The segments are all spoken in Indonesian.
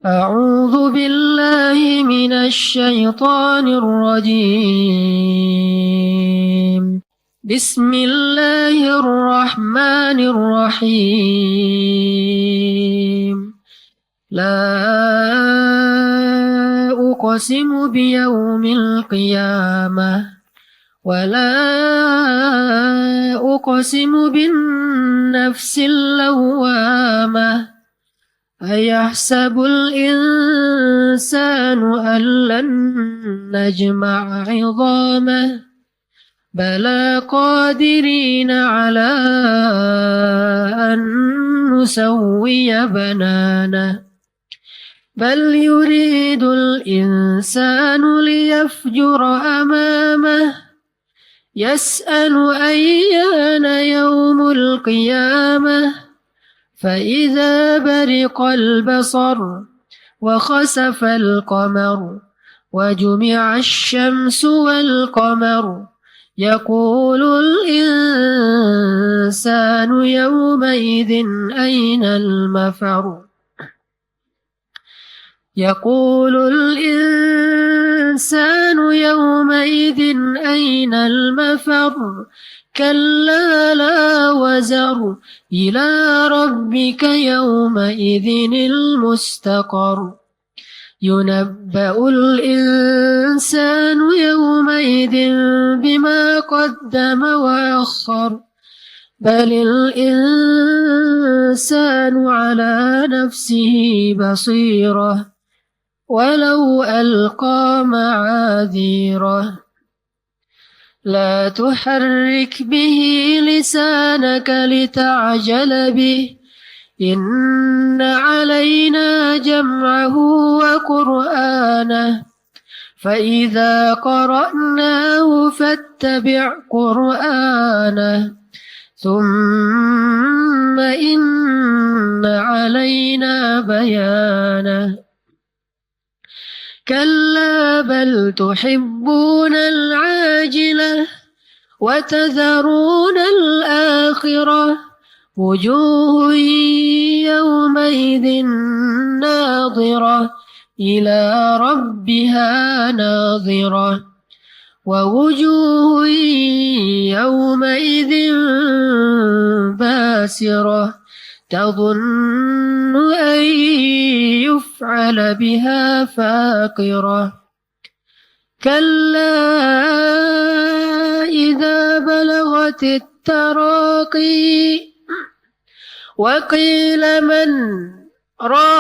أعوذ بالله من الشيطان الرجيم. بسم الله الرحمن الرحيم. لا أقسم بيوم القيامة ولا أقسم بالنفس اللوامة أيحسب الإنسان أن لن نجمع عظامه بلى قادرين على أن نسوي بنانه بل يريد الإنسان ليفجر أمامه يسأل أيان يوم القيامة فإذا برق البصر وخسف القمر وجمع الشمس والقمر يقول الإنسان يومئذ أين المفر يقول الإنسان يومئذ أين المفر كلا لا وزر إلى ربك يومئذ المستقر ينبأ الإنسان يومئذ بما قدم وأخر بل الإنسان على نفسه بصيرة ولو ألقى معاذيره لا تحرك به لسانك لتعجل به إن علينا جمعه وقرآنه فإذا قرأناه فاتبع قرآنه ثم إن علينا بيانه كلا بل تحبون العاجلة وتذرون الآخرة وجوه يومئذ ناظرة إلى ربها ناظرة ووجوه يومئذ باسرة تظن أن يفعل بها فاقرة كلا إذا بلغت التراقي وقيل من راق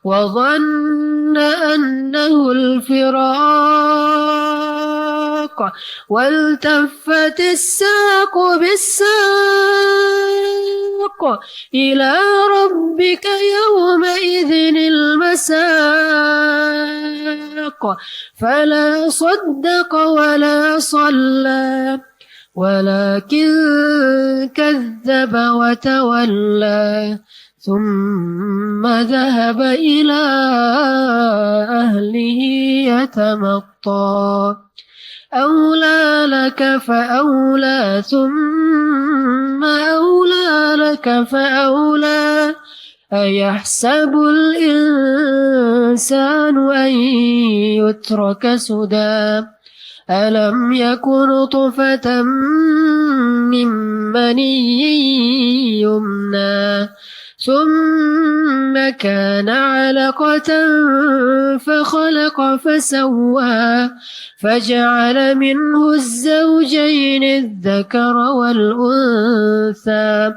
وظن أنه الفراق والتفت الساق بالساق إلى ربك يومئذ المساق فلا صدق ولا صلى ولكن كذب وتولى ثم ذهب إلى أهله يتمطى أولى لك فأولى ثم أولى لك فأولى أيحسب الإنسان أن يترك سدى ألم يكن نطفة من مني يمنى ثم كان علقة فخلق فسوى فجعل منه الزوجين الذكر والأنثى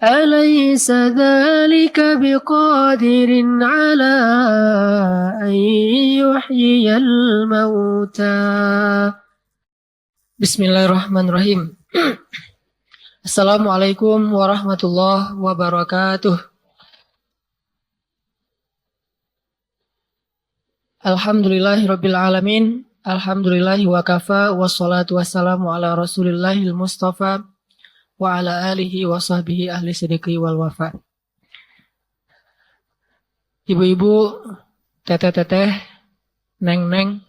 أليس ذلك بقادر على أن يحيي الموتى Bismillahirrahmanirrahim. Assalamualaikum warahmatullahi wabarakatuh. Alhamdulillahirabbil alamin. Alhamdulillahi wa kafa wassalatu wassalamu ala Rasulillahil Mustafa wa ala alihi wa sahbihi ahli sidqi wal wafa. Ibu-ibu, teteh-teteh, neng-neng,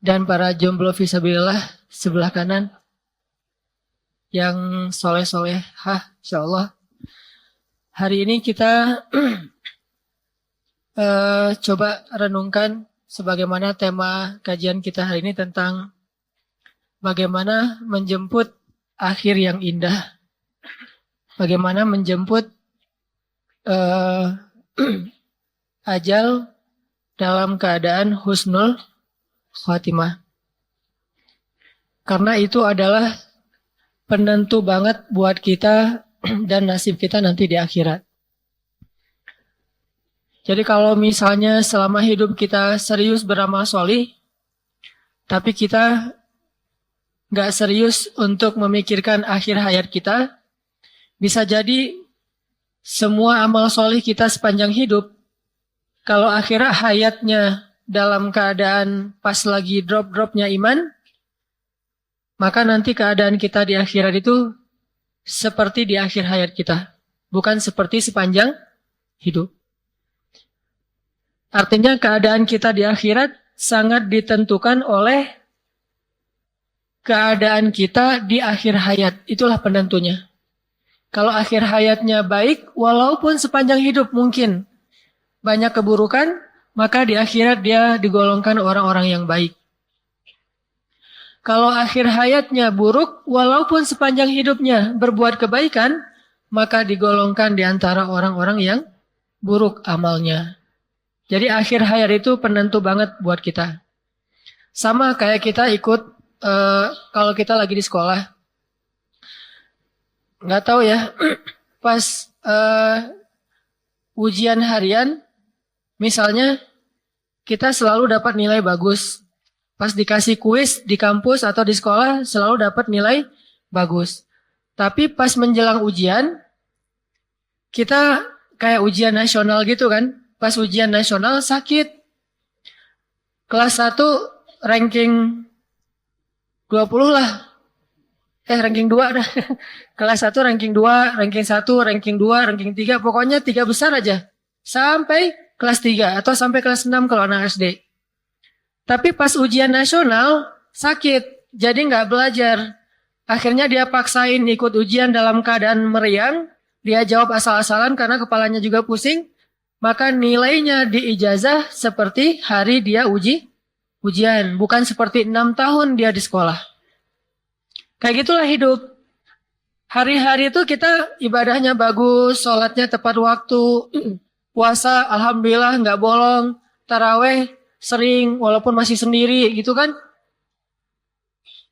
dan para jomblo fisabilillah sebelah kanan yang soleh-solehah insyaallah. Hari ini kita coba renungkan sebagaimana tema kajian kita hari ini tentang bagaimana menjemput akhir yang indah. Bagaimana menjemput ajal dalam keadaan husnul khatimah. Karena itu adalah penentu banget buat kita dan nasib kita nanti di akhirat. Jadi kalau misalnya selama hidup kita serius beramal solih, tapi kita nggak serius untuk memikirkan akhir hayat kita, bisa jadi semua amal solih kita sepanjang hidup, kalau akhir hayatnya dalam keadaan pas lagi drop-dropnya iman, maka nanti keadaan kita di akhirat itu seperti di akhir hayat kita, bukan seperti sepanjang hidup. Artinya keadaan kita di akhirat sangat ditentukan oleh keadaan kita di akhir hayat. Itulah penentunya. Kalau akhir hayatnya baik, walaupun sepanjang hidup mungkin banyak keburukan, maka di akhirat dia digolongkan orang-orang yang baik. Kalau akhir hayatnya buruk, walaupun sepanjang hidupnya berbuat kebaikan, maka digolongkan di antara orang-orang yang buruk amalnya. Jadi akhir hayat itu penentu banget buat kita. Sama kayak kita ikut, kalau kita lagi di sekolah. Nggak tahu ya, pas ujian harian, misalnya kita selalu dapat nilai bagus. Pas dikasih kuis di kampus atau di sekolah selalu dapat nilai bagus. Tapi pas menjelang ujian, kita kayak ujian nasional gitu kan. Pas ujian nasional sakit. Kelas 1 ranking 20 lah. Ranking 2 dah. Kelas 1 ranking 2, ranking 1, ranking 2, ranking 3. Pokoknya 3 besar aja. Sampai kelas 3 atau sampai kelas 6 kalau anak SD. Tapi pas ujian nasional sakit, jadi nggak belajar. Akhirnya dia paksain ikut ujian dalam keadaan meriang. Dia jawab asal-asalan karena kepalanya juga pusing. Maka nilainya di ijazah seperti hari dia ujian. Bukan seperti 6 tahun dia di sekolah. Kayak gitulah hidup. Hari-hari itu kita ibadahnya bagus, sholatnya tepat waktu, puasa alhamdulillah nggak bolong, taraweh sering walaupun masih sendiri gitu kan.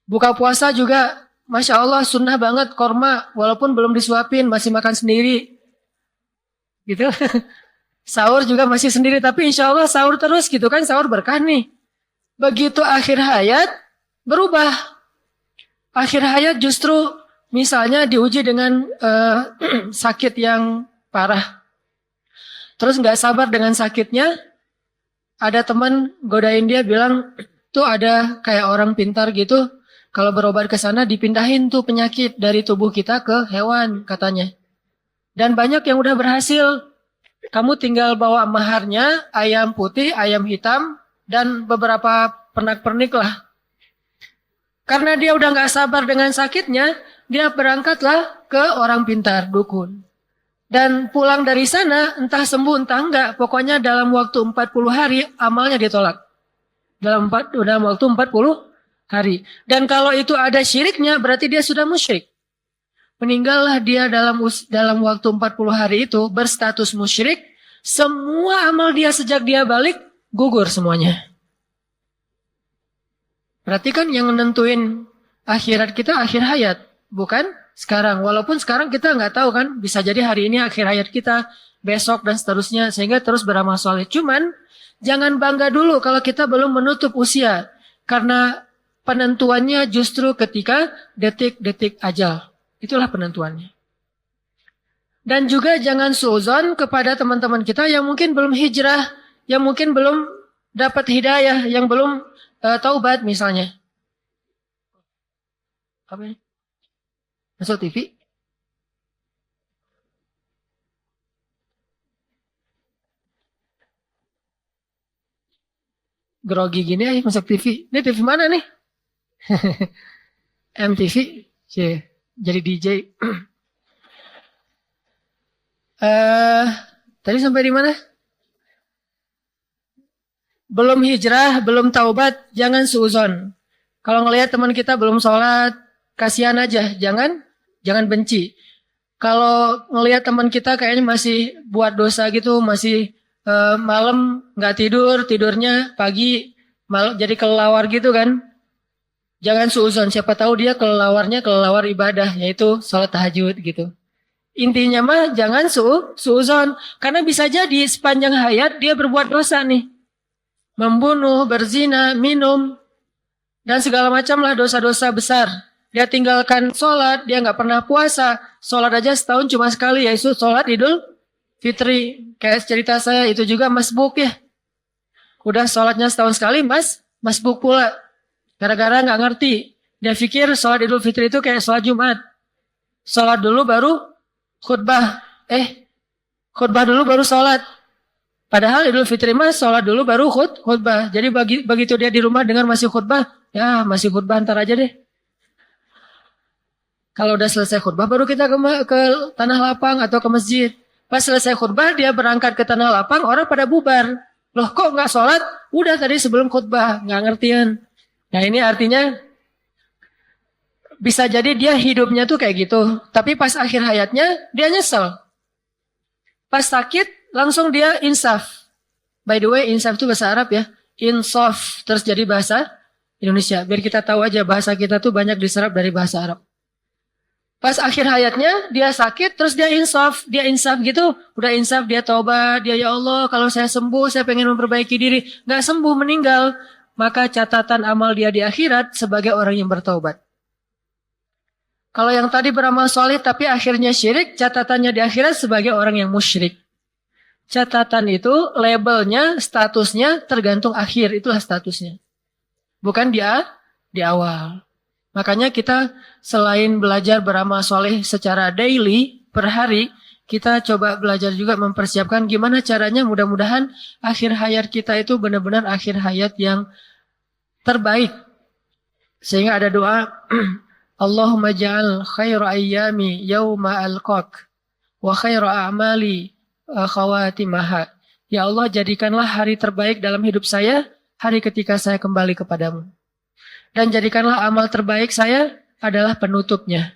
Buka puasa juga Masya Allah sunnah banget korma walaupun belum disuapin masih makan sendiri. Gitu. Sahur juga masih sendiri tapi insya Allah sahur terus gitu kan, sahur berkah nih. Begitu akhir hayat berubah. Akhir hayat justru misalnya diuji dengan sakit yang parah. Terus nggak sabar dengan sakitnya. Ada teman godain dia bilang, tuh ada kayak orang pintar gitu, kalau berobat ke sana dipindahin tuh penyakit dari tubuh kita ke hewan katanya. Dan banyak yang udah berhasil. Kamu tinggal bawa maharnya, ayam putih, ayam hitam, dan beberapa pernak-pernik lah. Karena dia udah gak sabar dengan sakitnya, dia berangkatlah ke orang pintar, dukun. Dan pulang dari sana, entah sembuh entah enggak, pokoknya dalam waktu 40 hari amalnya ditolak. Dalam waktu 40 hari. Dan kalau itu ada syiriknya, berarti dia sudah musyrik. Meninggallah dia dalam waktu 40 hari itu berstatus musyrik, semua amal dia sejak dia balik, gugur semuanya. Berarti kan yang menentuin akhirat kita akhir hayat, bukan sekarang. Walaupun sekarang kita nggak tahu kan, bisa jadi hari ini akhir hayat kita, besok dan seterusnya, sehingga terus beramal soleh. Cuman jangan bangga dulu kalau kita belum menutup usia, karena penentuannya justru ketika detik-detik ajal. Itulah penentuannya. Dan juga jangan suuzon kepada teman-teman kita yang mungkin belum hijrah, yang mungkin belum dapat hidayah, yang belum taubat misalnya. Apa ini? Masuk TV? Grogi gini aja masuk TV. Ini TV mana nih? MTV. Jadi DJ. Eh, tadi sampai di mana? Belum hijrah, belum taubat, jangan suuzon. Kalau ngelihat teman kita belum sholat, kasihan aja, jangan benci. Kalau ngelihat teman kita kayaknya masih buat dosa gitu, masih malam nggak tidur, tidurnya pagi, malam jadi kelelawar gitu kan. Jangan suuzon, siapa tahu dia kelelawarnya kelelawar ibadah, yaitu sholat tahajud gitu. Intinya mah jangan suuzon, karena bisa jadi sepanjang hayat dia berbuat dosa nih. Membunuh, berzina, minum, dan segala macam lah dosa-dosa besar. Dia tinggalkan sholat, dia nggak pernah puasa. Sholat aja setahun cuma sekali, yaitu sholat Idul Fitri. Kayak cerita saya itu juga masbuk ya. Udah sholatnya setahun sekali, masbuk pula. Gara-gara nggak ngerti. Dia pikir sholat Idul Fitri itu kayak sholat Jumat. Sholat dulu baru khutbah. Khutbah dulu baru sholat. Padahal Idul Fitri mah sholat dulu baru khutbah. Jadi begitu dia di rumah dengar masih khutbah, ya masih khutbah ntar aja deh. Kalau udah selesai khutbah baru kita ke tanah lapang atau ke masjid. Pas selesai khutbah dia berangkat ke tanah lapang, orang pada bubar. Loh kok nggak sholat? Udah tadi sebelum khutbah, nggak ngertian. Nah ini artinya bisa jadi dia hidupnya tuh kayak gitu. Tapi pas akhir hayatnya dia nyesel. Pas sakit langsung dia insaf. By the way, insaf itu bahasa Arab ya. Insaf terus jadi bahasa Indonesia. Biar kita tahu aja bahasa kita tuh banyak diserap dari bahasa Arab. Pas akhir hayatnya dia sakit terus dia insaf. Dia insaf gitu. Udah insaf dia taubat. Dia ya Allah kalau saya sembuh saya pengen memperbaiki diri. Gak sembuh meninggal. Maka catatan amal dia di akhirat sebagai orang yang bertaubat. Kalau yang tadi beramal soleh tapi akhirnya syirik, catatannya di akhirat sebagai orang yang musyrik. Catatan itu labelnya, statusnya tergantung akhir, itulah statusnya. Bukan dia di awal. Makanya kita selain belajar beramal soleh secara daily, per hari, kita coba belajar juga mempersiapkan gimana caranya mudah-mudahan akhir hayat kita itu benar-benar akhir hayat yang terbaik. Sehingga ada doa, Allahumma ja'al khairu ayyami yawma alqaq wa khairu a'mali khawatimaha. Ya Allah jadikanlah hari terbaik dalam hidup saya, hari ketika saya kembali kepadamu. Dan jadikanlah amal terbaik saya adalah penutupnya.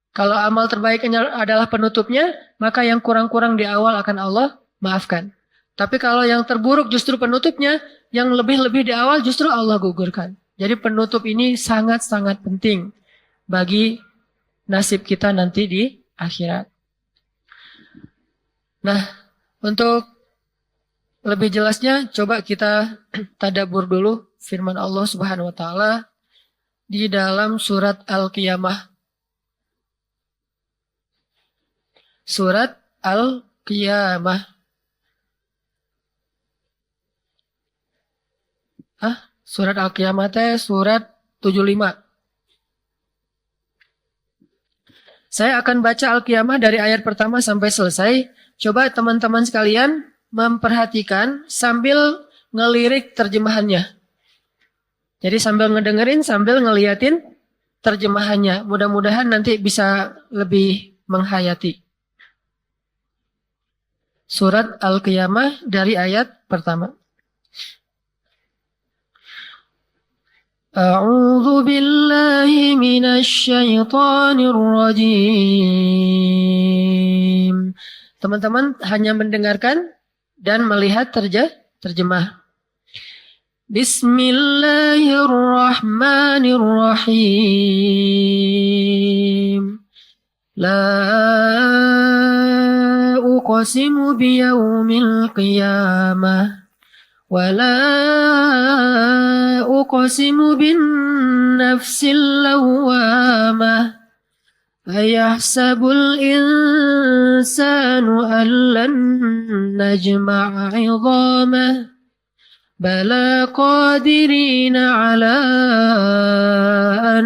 Kalau amal terbaiknya adalah penutupnya, maka yang kurang-kurang di awal akan Allah maafkan. Tapi kalau yang terburuk justru penutupnya, yang lebih-lebih di awal justru Allah gugurkan. Jadi penutup ini sangat-sangat penting bagi nasib kita nanti di akhirat. Nah, untuk lebih jelasnya coba kita tadabbur dulu firman Allah Subhanahu wa taala di dalam surat Al-Qiyamah. Surat Al-Qiyamah. Surat Al-Qiyamah surat 75. Saya akan baca Al-Qiyamah dari ayat pertama sampai selesai. Coba teman-teman sekalian memperhatikan sambil ngelirik terjemahannya. Jadi sambil ngedengerin, sambil ngeliatin terjemahannya. Mudah-mudahan nanti bisa lebih menghayati. Surat Al-Qiyamah dari ayat pertama. A'udzu billahi minasy syaithanir rajim. Teman-teman hanya mendengarkan dan melihat terjemah. Bismillahirrahmanirrahim. La uqsimu biyaumil qiyamah. ولا أقسم بالنفس اللوامة أيحسب الإنسان أن لن نجمع عظامه بلى قادرين على أن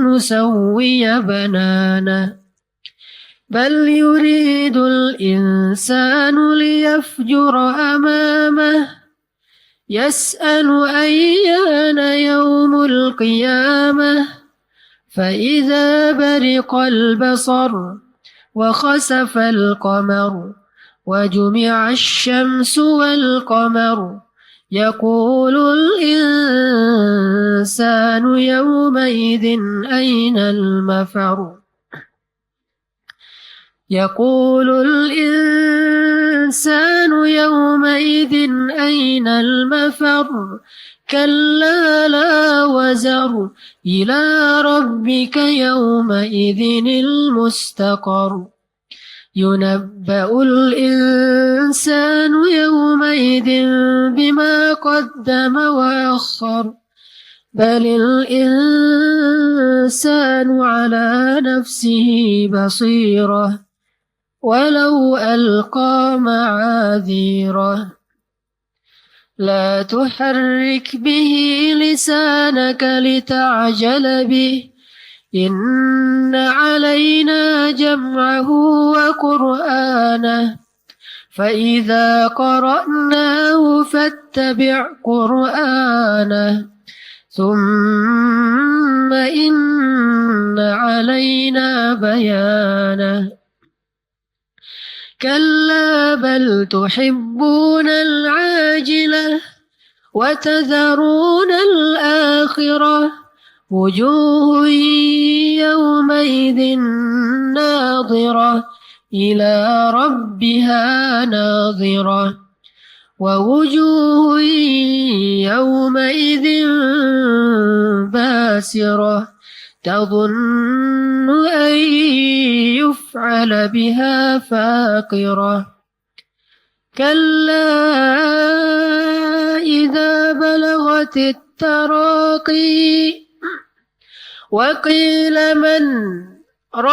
نسوي بنانه بل يريد الإنسان ليفجر أمامه يسأل أيان يوم القيامة فإذا برق البصر وخسف القمر وجمع الشمس والقمر يقول الإنسان يومئذ أين المفر يقول الإنسان يومئذ أين المفر كلا لا وزر إلى ربك يومئذ المستقر ينبأ الإنسان يومئذ بما قدم وأخر بل الإنسان على نفسه بصيرة ولو ألقى معاذيره لا تحرك به لسانك لتعجل به إن علينا جمعه وقرآنه فإذا قرأناه فاتبع قرآنه ثم إن علينا بيانه كلا بل تحبون العاجلة وتذرون الآخرة وجوه يومئذ ناظرة إلى ربها ناظرة ووجوه يومئذ باسرة تظن أن يفعل بها فاقرة كلا إذا بلغت التراقي وقيل من راق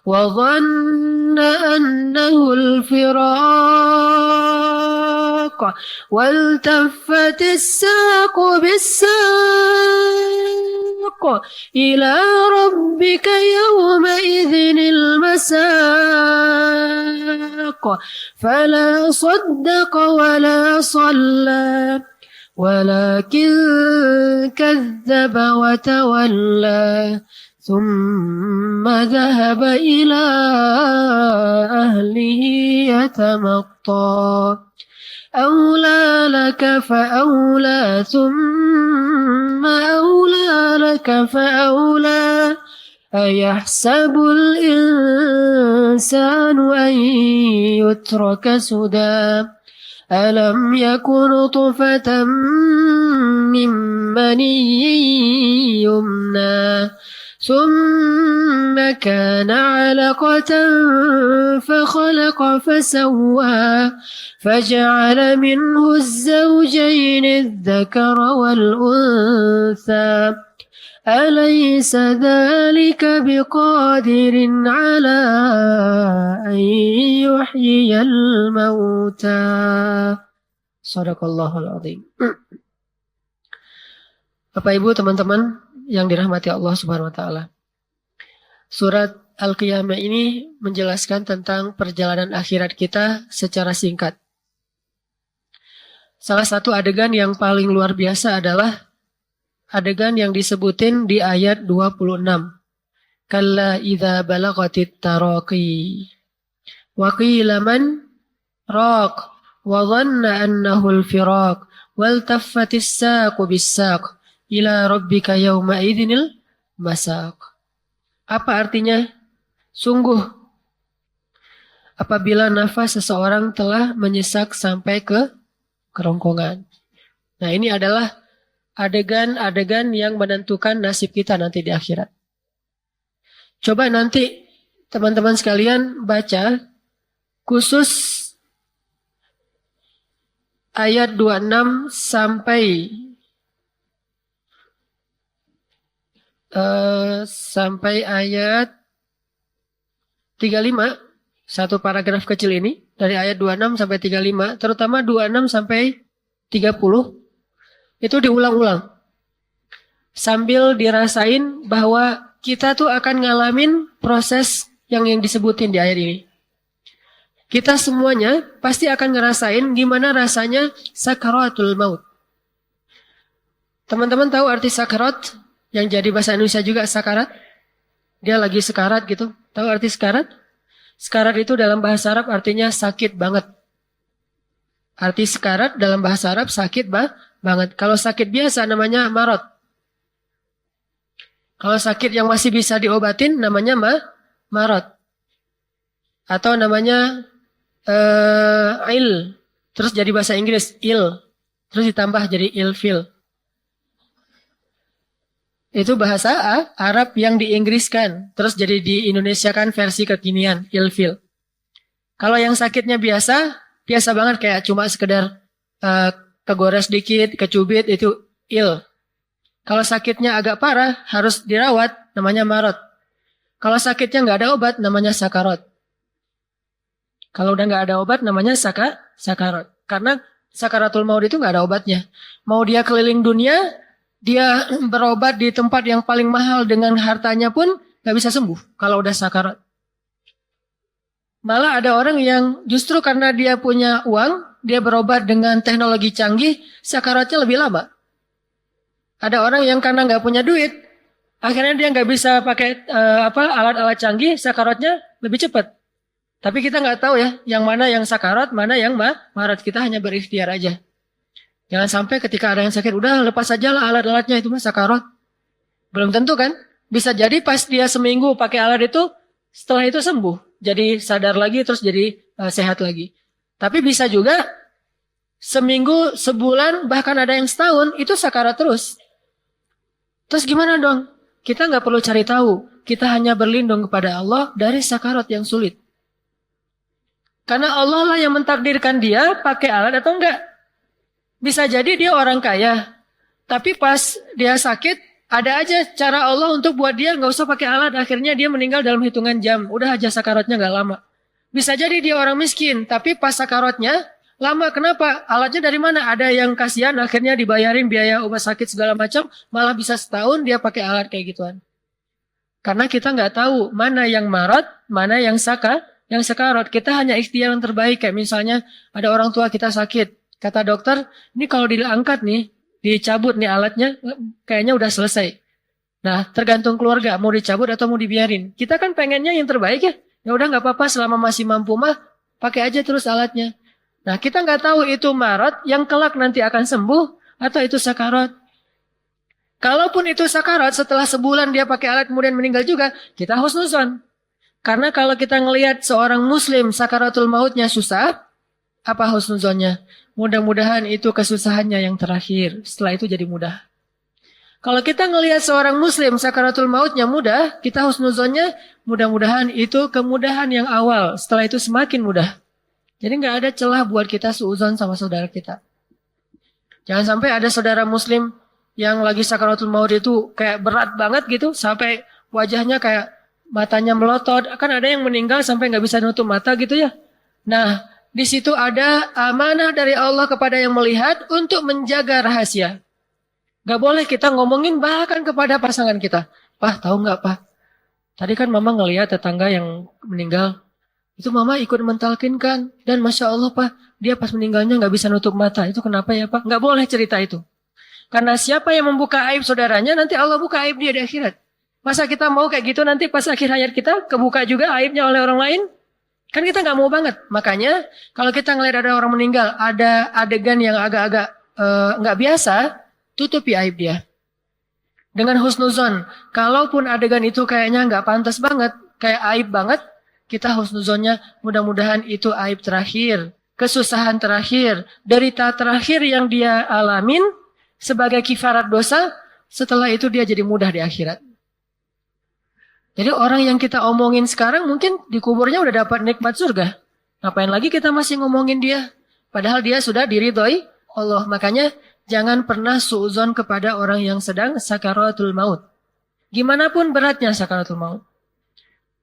وظن أنه الفراق والتفت الساق بالساق إلى ربك يومئذ المساق فلا صدق ولا صلى ولكن كذب وتولى ثم ذهب إلى أهله يتمطى أولى لك فأولى ثم أولى لك فأولى أيحسب الإنسان أن يترك سدى ألم يكن نطفة من مني يمنى ثم كان علقة فخلق فسوى فجعل منه الزوجين الذكر والأنثى أليس ذلك بقادر على أن يحيي الموتى Sadaqallahul Azim. Bapak Ibu teman-teman yang dirahmati Allah Subhanahu wa taala. Surat Al-Qiyamah ini menjelaskan tentang perjalanan akhirat kita secara singkat. Salah satu adegan yang paling luar biasa adalah adegan yang disebutin di ayat 26. Kalla idza balaghatit taraqi wa qila man raq wa dhanna annahu al-firaq wal taffatis saqu bis-saq ila rabbika yawma idzinil masaq. Apa artinya? Sungguh apabila nafas seseorang telah menyesak sampai ke kerongkongan. Nah, ini adalah adegan-adegan yang menentukan nasib kita nanti di akhirat. Coba nanti teman-teman sekalian baca khusus ayat 26 sampai ayat 35, satu paragraf kecil ini dari ayat 26 sampai 35, terutama 26 sampai 30 itu diulang-ulang sambil dirasain bahwa kita tuh akan ngalamin proses yang disebutin di ayat ini. Kita semuanya pasti akan ngerasain gimana rasanya sakaratul maut. Teman-teman tahu arti sakarat? Yang jadi bahasa Indonesia juga sakarat? Dia lagi sekarat gitu. Tahu arti sekarat? Sekarat itu dalam bahasa Arab artinya sakit banget. Arti sekarat dalam bahasa Arab sakit banget. Kalau sakit biasa namanya marot. Kalau sakit yang masih bisa diobatin namanya marot. Atau namanya il. Terus jadi bahasa Inggris il. Terus ditambah jadi ilfil. Itu bahasa Arab yang diinggriskan. Terus jadi di Indonesia kan versi kekinian, ilfil. Kalau yang sakitnya biasa, biasa banget kayak cuma sekedar kegores dikit, kecubit, itu il. Kalau sakitnya agak parah, harus dirawat, namanya marot. Kalau sakitnya nggak ada obat, namanya sakarot. Kalau udah nggak ada obat, namanya sakarot. Karena sakaratul maut itu nggak ada obatnya. Mau dia keliling dunia, dia berobat di tempat yang paling mahal dengan hartanya pun gak bisa sembuh kalau udah sakarat. Malah ada orang yang justru karena dia punya uang, dia berobat dengan teknologi canggih, sakaratnya lebih lama. Ada orang yang karena gak punya duit, akhirnya dia gak bisa pakai alat-alat canggih, sakaratnya lebih cepat. Tapi kita gak tahu ya, yang mana yang sakarat, mana yang marat. Kita hanya berikhtiar aja. Jangan sampai ketika ada yang sakit, udah lepas aja lah alat-alatnya, itu mah sakarat. Belum tentu kan? Bisa jadi pas dia seminggu pakai alat itu, setelah itu sembuh. Jadi sadar lagi, terus jadi sehat lagi. Tapi bisa juga seminggu, sebulan, bahkan ada yang setahun, itu sakarat terus. Terus gimana dong? Kita nggak perlu cari tahu. Kita hanya berlindung kepada Allah dari sakarat yang sulit. Karena Allah lah yang mentakdirkan dia pakai alat atau enggak. Bisa jadi dia orang kaya, tapi pas dia sakit, ada aja cara Allah untuk buat dia nggak usah pakai alat. Akhirnya dia meninggal dalam hitungan jam. Udah aja sakaratnya nggak lama. Bisa jadi dia orang miskin, tapi pas sakaratnya lama. Kenapa? Alatnya dari mana? Ada yang kasihan, akhirnya dibayarin biaya obat sakit segala macam, malah bisa setahun dia pakai alat kayak gituan. Karena kita nggak tahu mana yang marat, mana yang sakarat. Kita hanya ikhtiar yang terbaik. Kayak misalnya ada orang tua kita sakit. Kata dokter, ini kalau diangkat nih, dicabut nih alatnya, kayaknya udah selesai. Nah, tergantung keluarga, mau dicabut atau mau dibiarin. Kita kan pengennya yang terbaik ya. Ya udah nggak apa-apa, selama masih mampu mah, pakai aja terus alatnya. Nah, kita nggak tahu itu marat yang kelak nanti akan sembuh, atau itu sakarat. Kalaupun itu sakarat, setelah sebulan dia pakai alat kemudian meninggal juga, kita husnuzon. Karena kalau kita ngelihat seorang muslim sakaratul mautnya susah, apa husnuzonnya? Mudah-mudahan itu kesusahannya yang terakhir. Setelah itu jadi mudah. Kalau kita ngelihat seorang muslim sakaratul mautnya mudah, kita husnuzonnya mudah-mudahan itu kemudahan yang awal. Setelah itu semakin mudah. Jadi nggak ada celah buat kita suuzon sama saudara kita. Jangan sampai ada saudara muslim yang lagi sakaratul maut itu kayak berat banget gitu. Sampai wajahnya kayak matanya melotot. Kan ada yang meninggal sampai nggak bisa nutup mata gitu ya. Nah, di situ ada amanah dari Allah kepada yang melihat untuk menjaga rahasia. Gak boleh kita ngomongin bahkan kepada pasangan kita. Pak, tahu nggak Pak? Tadi kan Mama ngelihat tetangga yang meninggal. Itu Mama ikut mentalkinkan. Dan Masya Allah Pak, dia pas meninggalnya nggak bisa nutup mata. Itu kenapa ya Pak? Nggak boleh cerita itu. Karena siapa yang membuka aib saudaranya, nanti Allah buka aib dia di akhirat. Masa kita mau kayak gitu nanti pas akhir hayat kita, kebuka juga aibnya oleh orang lain? Kan kita nggak mau banget. Makanya kalau kita ngelihat ada orang meninggal, ada adegan yang agak-agak nggak biasa, tutupi aib dia. Dengan husnuzon. Kalaupun adegan itu kayaknya nggak pantas banget, kayak aib banget, kita husnuzonnya mudah-mudahan itu aib terakhir, kesusahan terakhir, derita terakhir yang dia alamin sebagai kifarat dosa. Setelah itu dia jadi mudah di akhirat. Jadi orang yang kita omongin sekarang mungkin di kuburnya udah dapat nikmat surga. Ngapain lagi kita masih ngomongin dia? Padahal dia sudah diridhoi Allah. Makanya jangan pernah suuzon kepada orang yang sedang sakaratul maut. Gimana pun beratnya sakaratul maut.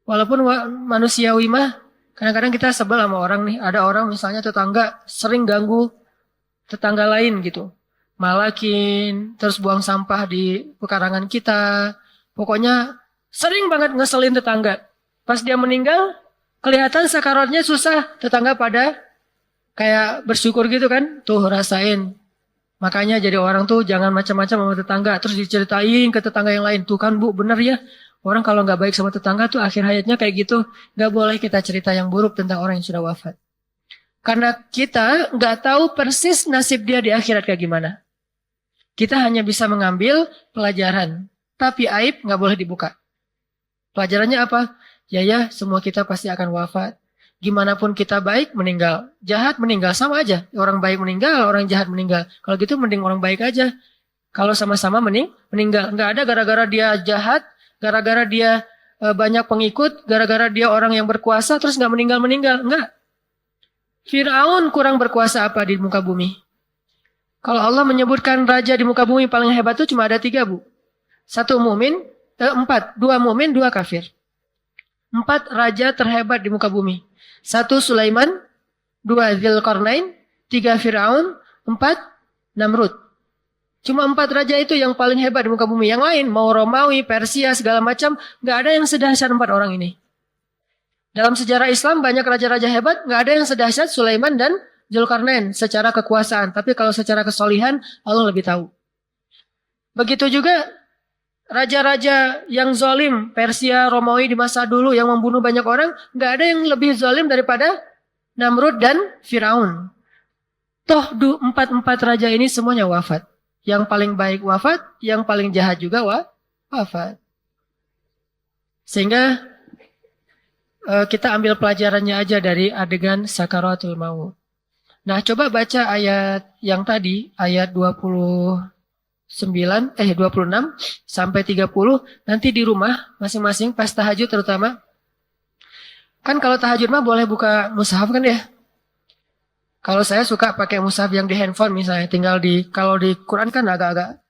Walaupun manusiawi mah, kadang-kadang kita sebel sama orang nih. Ada orang misalnya tetangga sering ganggu tetangga lain gitu. Malakin, terus buang sampah di pekarangan kita. Pokoknya sering banget ngeselin tetangga. Pas dia meninggal, kelihatan sakaratnya susah. Tetangga pada kayak bersyukur gitu kan. Tuh rasain. Makanya jadi orang tuh jangan macam-macam sama tetangga. Terus diceritain ke tetangga yang lain. Tuh kan Bu, bener ya. Orang kalau nggak baik sama tetangga tuh akhir hayatnya kayak gitu. Nggak boleh kita cerita yang buruk tentang orang yang sudah wafat. Karena kita nggak tahu persis nasib dia di akhirat kayak gimana. Kita hanya bisa mengambil pelajaran. Tapi aib nggak boleh dibuka. Pelajarannya apa? Ya, semua kita pasti akan wafat. Gimana pun kita baik, meninggal. Jahat, meninggal. Sama aja. Orang baik meninggal, orang jahat meninggal. Kalau gitu mending orang baik aja. Kalau sama-sama meninggal. Nggak ada gara-gara dia jahat, gara-gara dia banyak pengikut, gara-gara dia orang yang berkuasa, terus nggak meninggal-meninggal. Nggak. Fir'aun kurang berkuasa apa di muka bumi? Kalau Allah menyebutkan raja di muka bumi paling hebat itu cuma ada 3, Bu. 1 mumin, 4. 2 mumin, 2 kafir. 4 raja terhebat di muka bumi. 1 Sulaiman, 2 Dzulqarnain, 3 Fir'aun, 4 Namrud. Cuma 4 raja itu yang paling hebat di muka bumi. Yang lain, mau Romawi, Persia, segala macam, nggak ada yang sedahsyat 4 orang ini. Dalam sejarah Islam banyak raja-raja hebat, nggak ada yang sedahsyat Sulaiman dan Dzulqarnain secara kekuasaan. Tapi kalau secara kesolihan, Allah lebih tahu. Begitu juga raja-raja yang zalim, Persia, Romawi di masa dulu yang membunuh banyak orang, nggak ada yang lebih zalim daripada Namrud dan Firaun. Toh 4 raja ini semuanya wafat. Yang paling baik wafat, yang paling jahat juga wafat. Sehingga kita ambil pelajarannya aja dari adegan sakaratul maut. Nah, coba baca ayat yang tadi, ayat 26 sampai 30, nanti di rumah masing-masing pas tahajud terutama. Kan kalau tahajud mah boleh buka mushaf kan ya? Kalau saya suka pakai mushaf yang di handphone misalnya, kalau di Quran kan agak-agak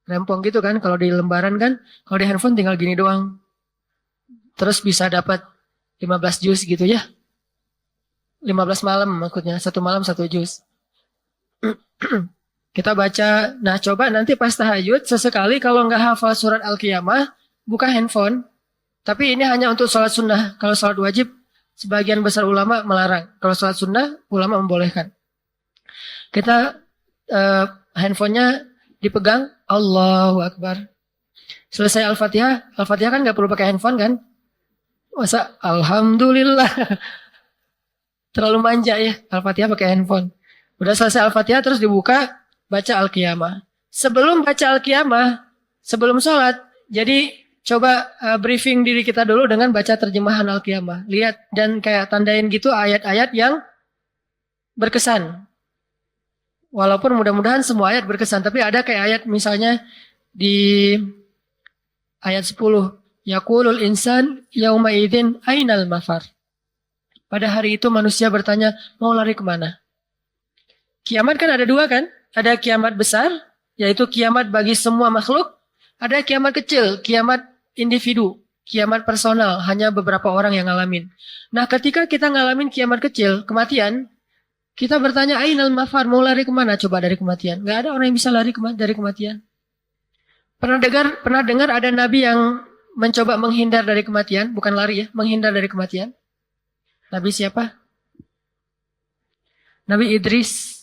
rempong gitu kan, kalau di lembaran kan, kalau di handphone tinggal gini doang. Terus bisa dapat 15 juz gitu ya. 15 malam maksudnya, 1 malam 1 juz. Kita baca, nah coba nanti pas tahajud, sesekali kalau nggak hafal surat Al-Qiyamah, buka handphone. Tapi ini hanya untuk sholat sunnah. Kalau sholat wajib, sebagian besar ulama melarang. Kalau sholat sunnah, ulama membolehkan. Kita handphonenya dipegang, Allahu Akbar. Selesai Al-Fatihah, Al-Fatihah kan nggak perlu pakai handphone kan? Masa Alhamdulillah. Terlalu manja ya, Al-Fatihah pakai handphone. Udah selesai Al-Fatihah terus dibuka, baca Al-Qiyamah. Sebelum baca Al-Qiyamah, sebelum sholat, jadi coba briefing diri kita dulu dengan baca terjemahan Al-Qiyamah. Lihat dan kayak tandain gitu ayat-ayat yang berkesan. Walaupun mudah-mudahan semua ayat berkesan, tapi ada kayak ayat misalnya di ayat 10. Yaqulul insan yauma idzin ainal mafar. Pada hari itu manusia bertanya, mau lari kemana? Kiamat kan ada 2 kan? Ada kiamat besar, yaitu kiamat bagi semua makhluk. Ada kiamat kecil, kiamat individu, kiamat personal, hanya beberapa orang yang ngalamin. Nah ketika kita ngalamin kiamat kecil, kematian, kita bertanya, ainal mafar, mau lari kemana? Coba dari kematian. Gak ada orang yang bisa lari dari kematian. Pernah dengar ada nabi yang mencoba menghindar dari kematian, bukan lari ya, menghindar dari kematian? Nabi siapa? Nabi Idris.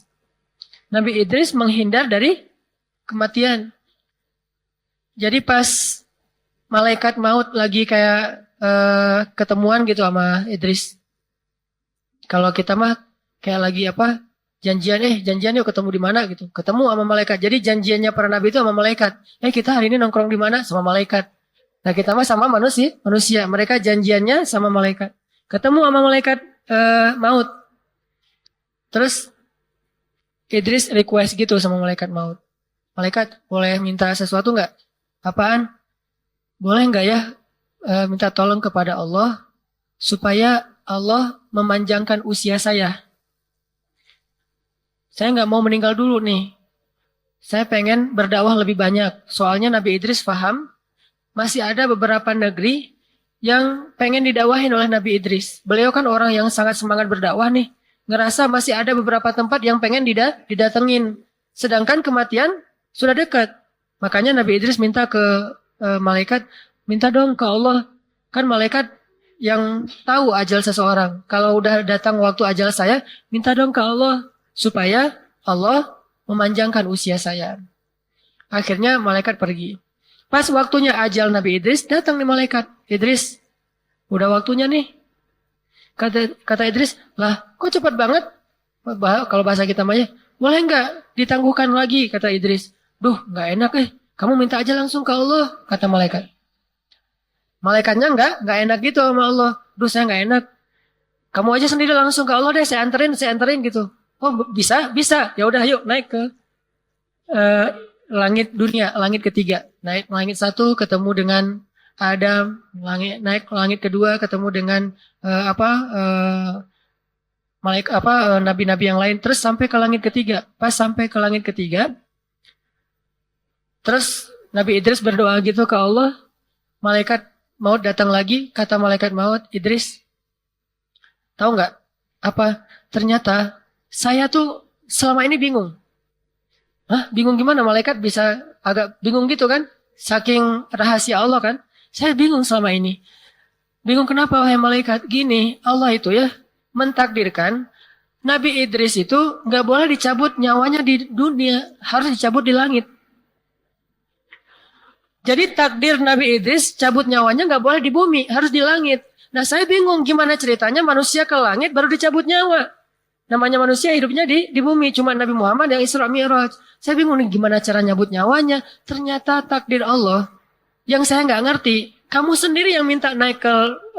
Nabi Idris menghindar dari kematian. Jadi pas malaikat maut lagi kayak ketemuan gitu sama Idris. Kalau kita mah kayak lagi apa? Janjian yuk ketemu di mana gitu. Ketemu sama malaikat. Jadi janjiannya para nabi itu sama malaikat. Kita hari ini nongkrong di mana? Sama malaikat. Nah kita mah sama manusia. Mereka janjiannya sama malaikat. Ketemu sama malaikat maut. Terus Idris request gitu sama malaikat maut. Malaikat boleh minta sesuatu nggak? Apaan? Boleh nggak ya minta tolong kepada Allah supaya Allah memanjangkan usia saya. Saya nggak mau meninggal dulu nih. Saya pengen berdakwah lebih banyak. Soalnya Nabi Idris paham masih ada beberapa negeri yang pengen didakwahin oleh Nabi Idris. Beliau kan orang yang sangat semangat berdakwah nih. Ngerasa masih ada beberapa tempat yang pengen didatengin. Sedangkan kematian sudah dekat. Makanya Nabi Idris minta ke malaikat, minta dong ke Allah. Kan malaikat yang tahu ajal seseorang. Kalau udah datang waktu ajal saya, minta dong ke Allah. Supaya Allah memanjangkan usia saya. Akhirnya malaikat pergi. Pas waktunya ajal Nabi Idris, datang nih malaikat. Idris, udah waktunya nih. Kata Idris, lah kok cepat banget? Kalau bahasa kita mah ya, boleh nggak ditangguhkan lagi, kata Idris. Duh, nggak enak kamu minta aja langsung ke Allah, kata malaikat. Malaikatnya nggak enak gitu sama Allah. Duh, saya nggak enak. Kamu aja sendiri langsung ke Allah deh, saya anterin gitu. Oh, bisa. Ya udah, yuk naik ke eh, langit dunia, langit ketiga. Naik langit satu, ketemu dengan Adam, naik langit kedua, ketemu dengan nabi-nabi yang lain, terus sampai ke langit ketiga. Pas sampai ke langit ketiga, terus Nabi Idris berdoa gitu ke Allah, malaikat maut datang lagi, kata malaikat maut, Idris, tahu nggak apa? Ternyata saya tuh selama ini bingung. Hah? Bingung gimana? Malaikat bisa agak bingung gitu kan? Saking rahasia Allah kan? Saya bingung selama ini. Bingung kenapa wahai malaikat? Gini, Allah itu ya mentakdirkan Nabi Idris itu nggak boleh dicabut nyawanya di dunia, harus dicabut di langit. Jadi takdir Nabi Idris cabut nyawanya nggak boleh di bumi, harus di langit. Nah saya bingung gimana ceritanya manusia ke langit baru dicabut nyawa. Namanya manusia hidupnya di bumi, cuma Nabi Muhammad yang Isra Mi'raj. Saya bingung nih gimana cara nyabut nyawanya. Ternyata takdir Allah yang saya nggak ngerti. Kamu sendiri yang minta naik ke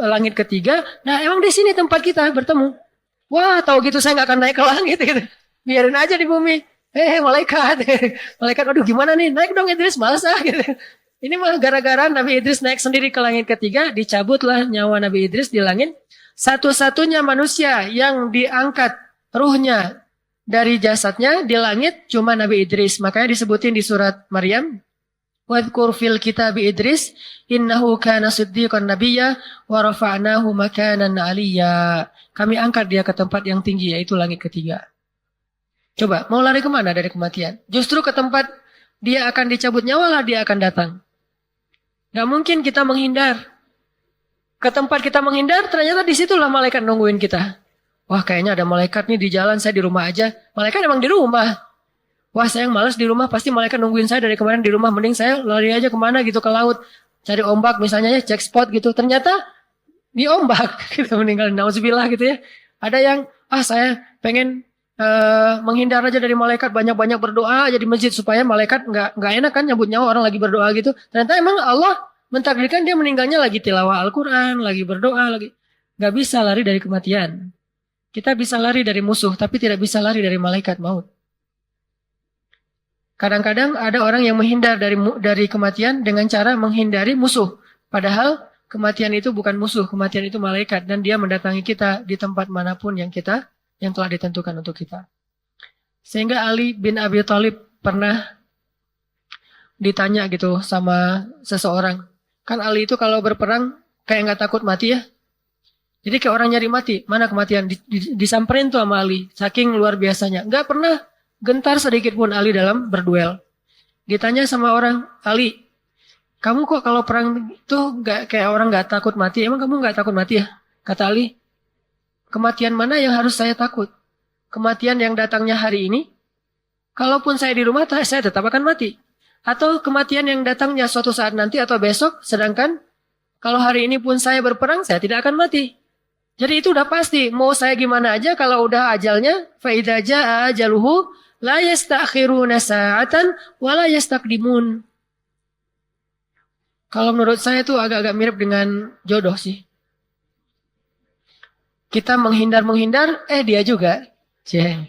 langit ketiga. Nah emang di sini tempat kita bertemu. Wah tahu gitu saya nggak akan naik ke langit gitu. Biarin aja di bumi. Malaikat. Malaikat aduh gimana nih naik dong Idris malas gitu. Ini mah gara-gara Nabi Idris naik sendiri ke langit ketiga. Dicabutlah nyawa Nabi Idris di langit. Satu-satunya manusia yang diangkat ruhnya dari jasadnya di langit cuma Nabi Idris. Makanya disebutin di surat Maryam. Wadhkur fil kitab Idris innahu kana siddiqan nabiyya wa rafa'nahu makanan 'aliyya. Kami angkat dia ke tempat yang tinggi yaitu langit ketiga. Coba mau lari kemana dari kematian? Justru ke tempat dia akan dicabut nyawa lah dia akan datang. Gak mungkin kita menghindar. Ke tempat kita menghindar ternyata disitulah malaikat nungguin kita. Wah kayaknya ada malaikat nih di jalan, saya di rumah aja. Malaikat emang di rumah. Wah saya yang malas di rumah, pasti malaikat nungguin saya dari kemarin di rumah. Mending saya lari aja kemana gitu ke laut. Cari ombak misalnya ya, cek spot gitu. Ternyata di ombak. Kita meninggal, nauzubillah gitu ya. Ada yang, saya pengen menghindar aja dari malaikat, banyak-banyak berdoa aja di masjid. Supaya malaikat nggak enak kan nyambut nyawa orang lagi berdoa gitu. Ternyata emang Allah mentakdirkan dia meninggalnya lagi tilawah Al-Quran, lagi berdoa, lagi. Nggak bisa lari dari kematian. Kita bisa lari dari musuh, tapi tidak bisa lari dari malaikat maut. Kadang-kadang ada orang yang menghindar dari kematian dengan cara menghindari musuh. Padahal kematian itu bukan musuh, kematian itu malaikat. Dan dia mendatangi kita di tempat manapun yang telah ditentukan untuk kita. Sehingga Ali bin Abi Thalib pernah ditanya gitu sama seseorang. Kan Ali itu kalau berperang kayak nggak takut mati ya. Jadi kayak orang nyari mati, mana kematian? Disamperin tuh sama Ali, saking luar biasanya. Nggak pernah gentar sedikit pun Ali dalam berduel. Ditanya sama orang, Ali, kamu kok kalau perang itu nggak kayak orang nggak takut mati? Emang kamu nggak takut mati ya? Kata Ali, kematian mana yang harus saya takut? Kematian yang datangnya hari ini? Kalaupun saya di rumah, saya tetap akan mati. Atau kematian yang datangnya suatu saat nanti atau besok, sedangkan kalau hari ini pun saya berperang, saya tidak akan mati. Jadi itu udah pasti, mau saya gimana aja kalau udah ajalnya, fa idza jaa ajaluhu la yastakhiruna sa'atan wa la yastaqdimun. Kalau menurut saya itu agak-agak mirip dengan jodoh sih. Kita menghindar, dia juga. Cih.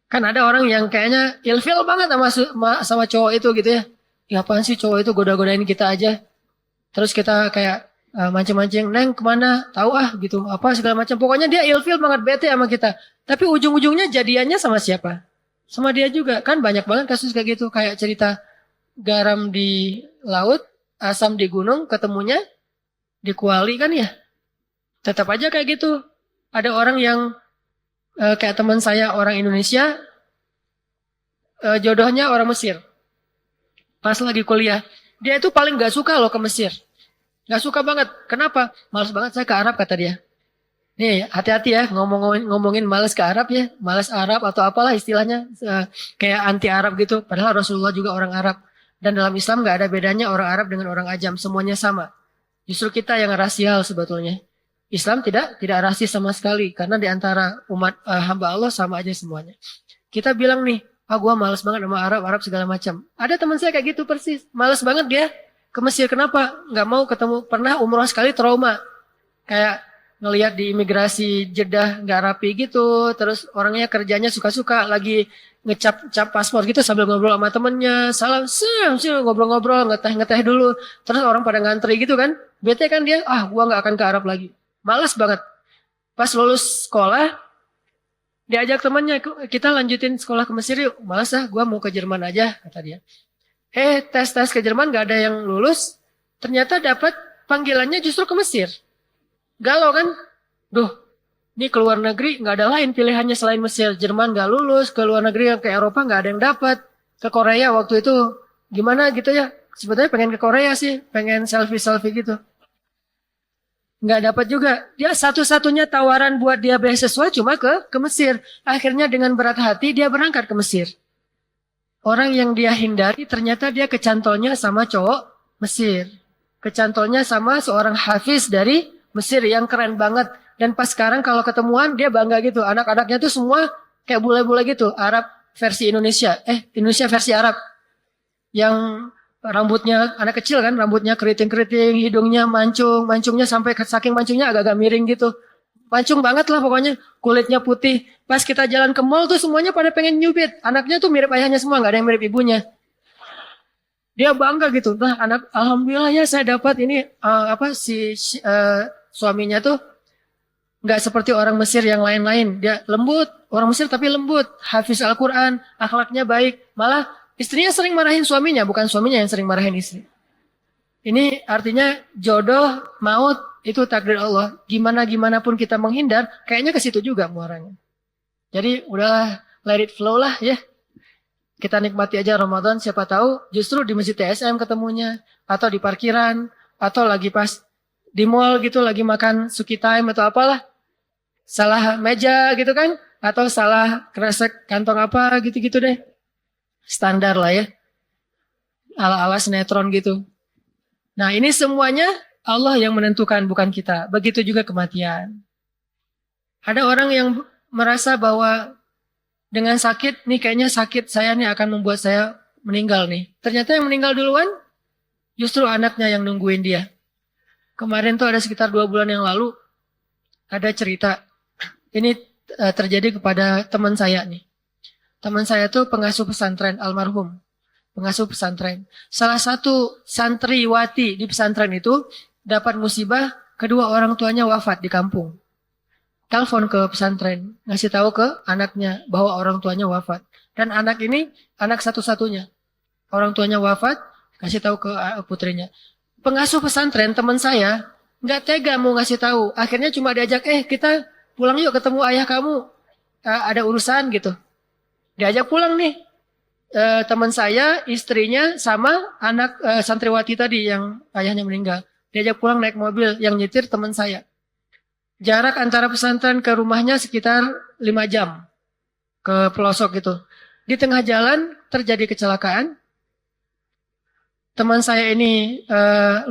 Kan ada orang yang kayaknya ilfil banget sama cowok itu gitu ya. Ya apaan sih cowok itu goda-godain kita aja. Terus kita kayak mancing-mancing, Neng kemana? Tahu gitu. Apa segala macam. Pokoknya dia ilfil banget, bete sama kita. Tapi ujung-ujungnya jadiannya sama siapa? Sama dia juga. Kan banyak banget kasus kayak gitu. Kayak cerita garam di laut, asam di gunung, ketemunya di kuali kan ya. Tetap aja kayak gitu. Ada orang yang kayak teman saya orang Indonesia, jodohnya orang Mesir. Pas lagi kuliah. Dia itu paling gak suka loh ke Mesir. Gak suka banget. Kenapa? Males banget saya ke Arab kata dia. Nih hati-hati ya ngomongin males ke Arab ya. Males Arab atau apalah istilahnya. Kayak anti Arab gitu. Padahal Rasulullah juga orang Arab. Dan dalam Islam nggak ada bedanya orang Arab dengan orang Ajam, semuanya sama. Justru kita yang rasial sebetulnya. Islam tidak rasis sama sekali karena di antara umat hamba Allah sama aja semuanya. Kita bilang nih, gua males banget sama Arab segala macam. Ada teman saya kayak gitu persis, males banget dia ke Mesir. Kenapa? Nggak mau ketemu, pernah umroh sekali trauma. Kayak ngelihat di imigrasi Jeddah nggak rapi gitu, terus orangnya kerjanya suka-suka, lagi ngecap paspor gitu sambil ngobrol sama temennya, salam sih ngobrol-ngobrol, ngeteh dulu, terus orang pada ngantri gitu kan, bete kan dia, gua nggak akan ke Arab lagi, malas banget. Pas lulus sekolah, diajak temannya, kita lanjutin sekolah ke Mesir yuk, malas gua mau ke Jerman aja, kata dia. Tes ke Jerman nggak ada yang lulus, ternyata dapat panggilannya justru ke Mesir. Galau kan? Duh, ini ke luar negeri nggak ada lain pilihannya selain Mesir. Jerman nggak lulus, ke luar negeri yang ke Eropa nggak ada yang dapat. Ke Korea waktu itu gimana gitu ya? Sebetulnya pengen ke Korea sih, pengen selfie gitu. Nggak dapat juga. Dia satu-satunya tawaran buat dia beasiswa cuma ke Mesir. Akhirnya dengan berat hati dia berangkat ke Mesir. Orang yang dia hindari ternyata dia kecantolnya sama cowok Mesir. Kecantolnya sama seorang hafiz dari Mesir yang keren banget. Dan pas sekarang kalau ketemuan dia bangga gitu. Anak-anaknya tuh semua kayak bule-bule gitu. Arab versi Indonesia. Indonesia versi Arab. Yang rambutnya anak kecil kan. Rambutnya keriting-keriting. Hidungnya mancung. Mancungnya sampai saking mancungnya agak-agak miring gitu. Mancung banget lah pokoknya. Kulitnya putih. Pas kita jalan ke mall tuh semuanya pada pengen nyubit. Anaknya tuh mirip ayahnya semua. Gak ada yang mirip ibunya. Dia bangga gitu. Nah alhamdulillah ya saya dapat ini. Suaminya tuh nggak seperti orang Mesir yang lain-lain. Dia lembut, orang Mesir tapi lembut, hafiz Al-Quran, akhlaknya baik. Malah istrinya sering marahin suaminya, bukan suaminya yang sering marahin istri. Ini artinya jodoh, maut, itu takdir Allah. Gimana pun kita menghindar, kayaknya ke situ juga muaranya. Jadi udahlah, let it flow lah ya. Kita nikmati aja Ramadan, siapa tahu justru di masjid TSM ketemunya, atau di parkiran, atau lagi pas di mall gitu lagi makan suki time atau apalah. Salah meja gitu kan. Atau salah kresek kantong apa gitu-gitu deh. Standar lah ya. Ala-ala sinetron gitu. Nah ini semuanya Allah yang menentukan bukan kita. Begitu juga kematian. Ada orang yang merasa bahwa dengan sakit nih kayaknya sakit saya nih akan membuat saya meninggal nih. Ternyata yang meninggal duluan justru anaknya yang nungguin dia. Kemarin tuh ada sekitar 2 bulan yang lalu, ada cerita. Ini terjadi kepada teman saya nih. Teman saya tuh pengasuh pesantren, almarhum. Pengasuh pesantren. Salah satu santriwati di pesantren itu dapat musibah, kedua orang tuanya wafat di kampung. Telepon ke pesantren, ngasih tahu ke anaknya bahwa orang tuanya wafat. Dan anak ini, anak satu-satunya. Orang tuanya wafat, kasih tahu ke putrinya. Pengasuh pesantren teman saya nggak tega mau ngasih tahu. Akhirnya cuma diajak, kita pulang yuk ketemu ayah kamu. Ada urusan gitu. Diajak pulang nih. Teman saya, istrinya sama anak santriwati tadi yang ayahnya meninggal. Diajak pulang naik mobil yang nyetir teman saya. Jarak antara pesantren ke rumahnya sekitar 5 jam. Ke pelosok gitu. Di tengah jalan terjadi kecelakaan. Teman saya ini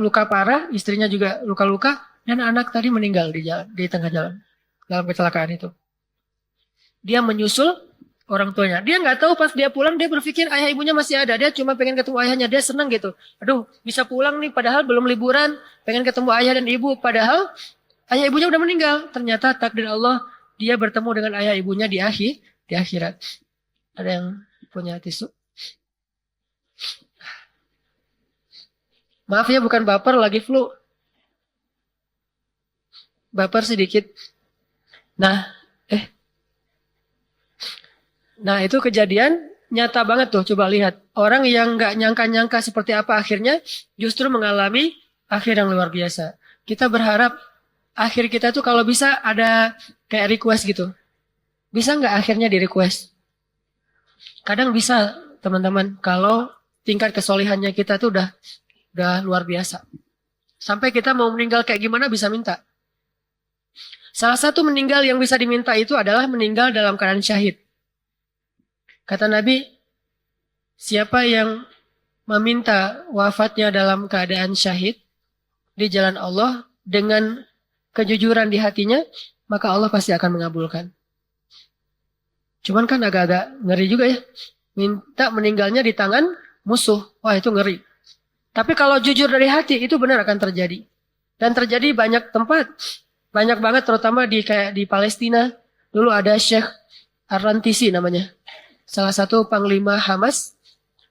luka parah, istrinya juga luka-luka, dan anak tadi meninggal di tengah jalan dalam kecelakaan itu. Dia menyusul orang tuanya. Dia nggak tahu pas dia pulang dia berpikir ayah ibunya masih ada. Dia cuma pengen ketemu ayahnya. Dia senang gitu. Aduh bisa pulang nih padahal belum liburan. Pengen ketemu ayah dan ibu. Padahal ayah ibunya udah meninggal. Ternyata takdir Allah dia bertemu dengan ayah ibunya di akhirat. Ada yang punya tisu? Maaf ya bukan baper lagi flu. Baper sedikit. Nah itu kejadian nyata banget tuh. Coba lihat. Orang yang gak nyangka-nyangka seperti apa akhirnya justru mengalami akhir yang luar biasa. Kita berharap akhir kita tuh kalau bisa ada kayak request gitu. Bisa gak akhirnya di request? Kadang bisa teman-teman. Kalau tingkat kesolihannya kita tuh udah luar biasa. Sampai kita mau meninggal kayak gimana bisa minta. Salah satu meninggal yang bisa diminta itu adalah meninggal dalam keadaan syahid. Kata Nabi, siapa yang meminta wafatnya dalam keadaan syahid di jalan Allah dengan kejujuran di hatinya, maka Allah pasti akan mengabulkan. Cuman kan agak-agak ngeri juga ya. Minta meninggalnya di tangan musuh. Wah, itu ngeri. Tapi kalau jujur dari hati, itu benar akan terjadi. Dan terjadi banyak tempat. Banyak banget, terutama kayak di Palestina. Dulu ada Syekh Ar-Rantisi namanya. Salah satu panglima Hamas.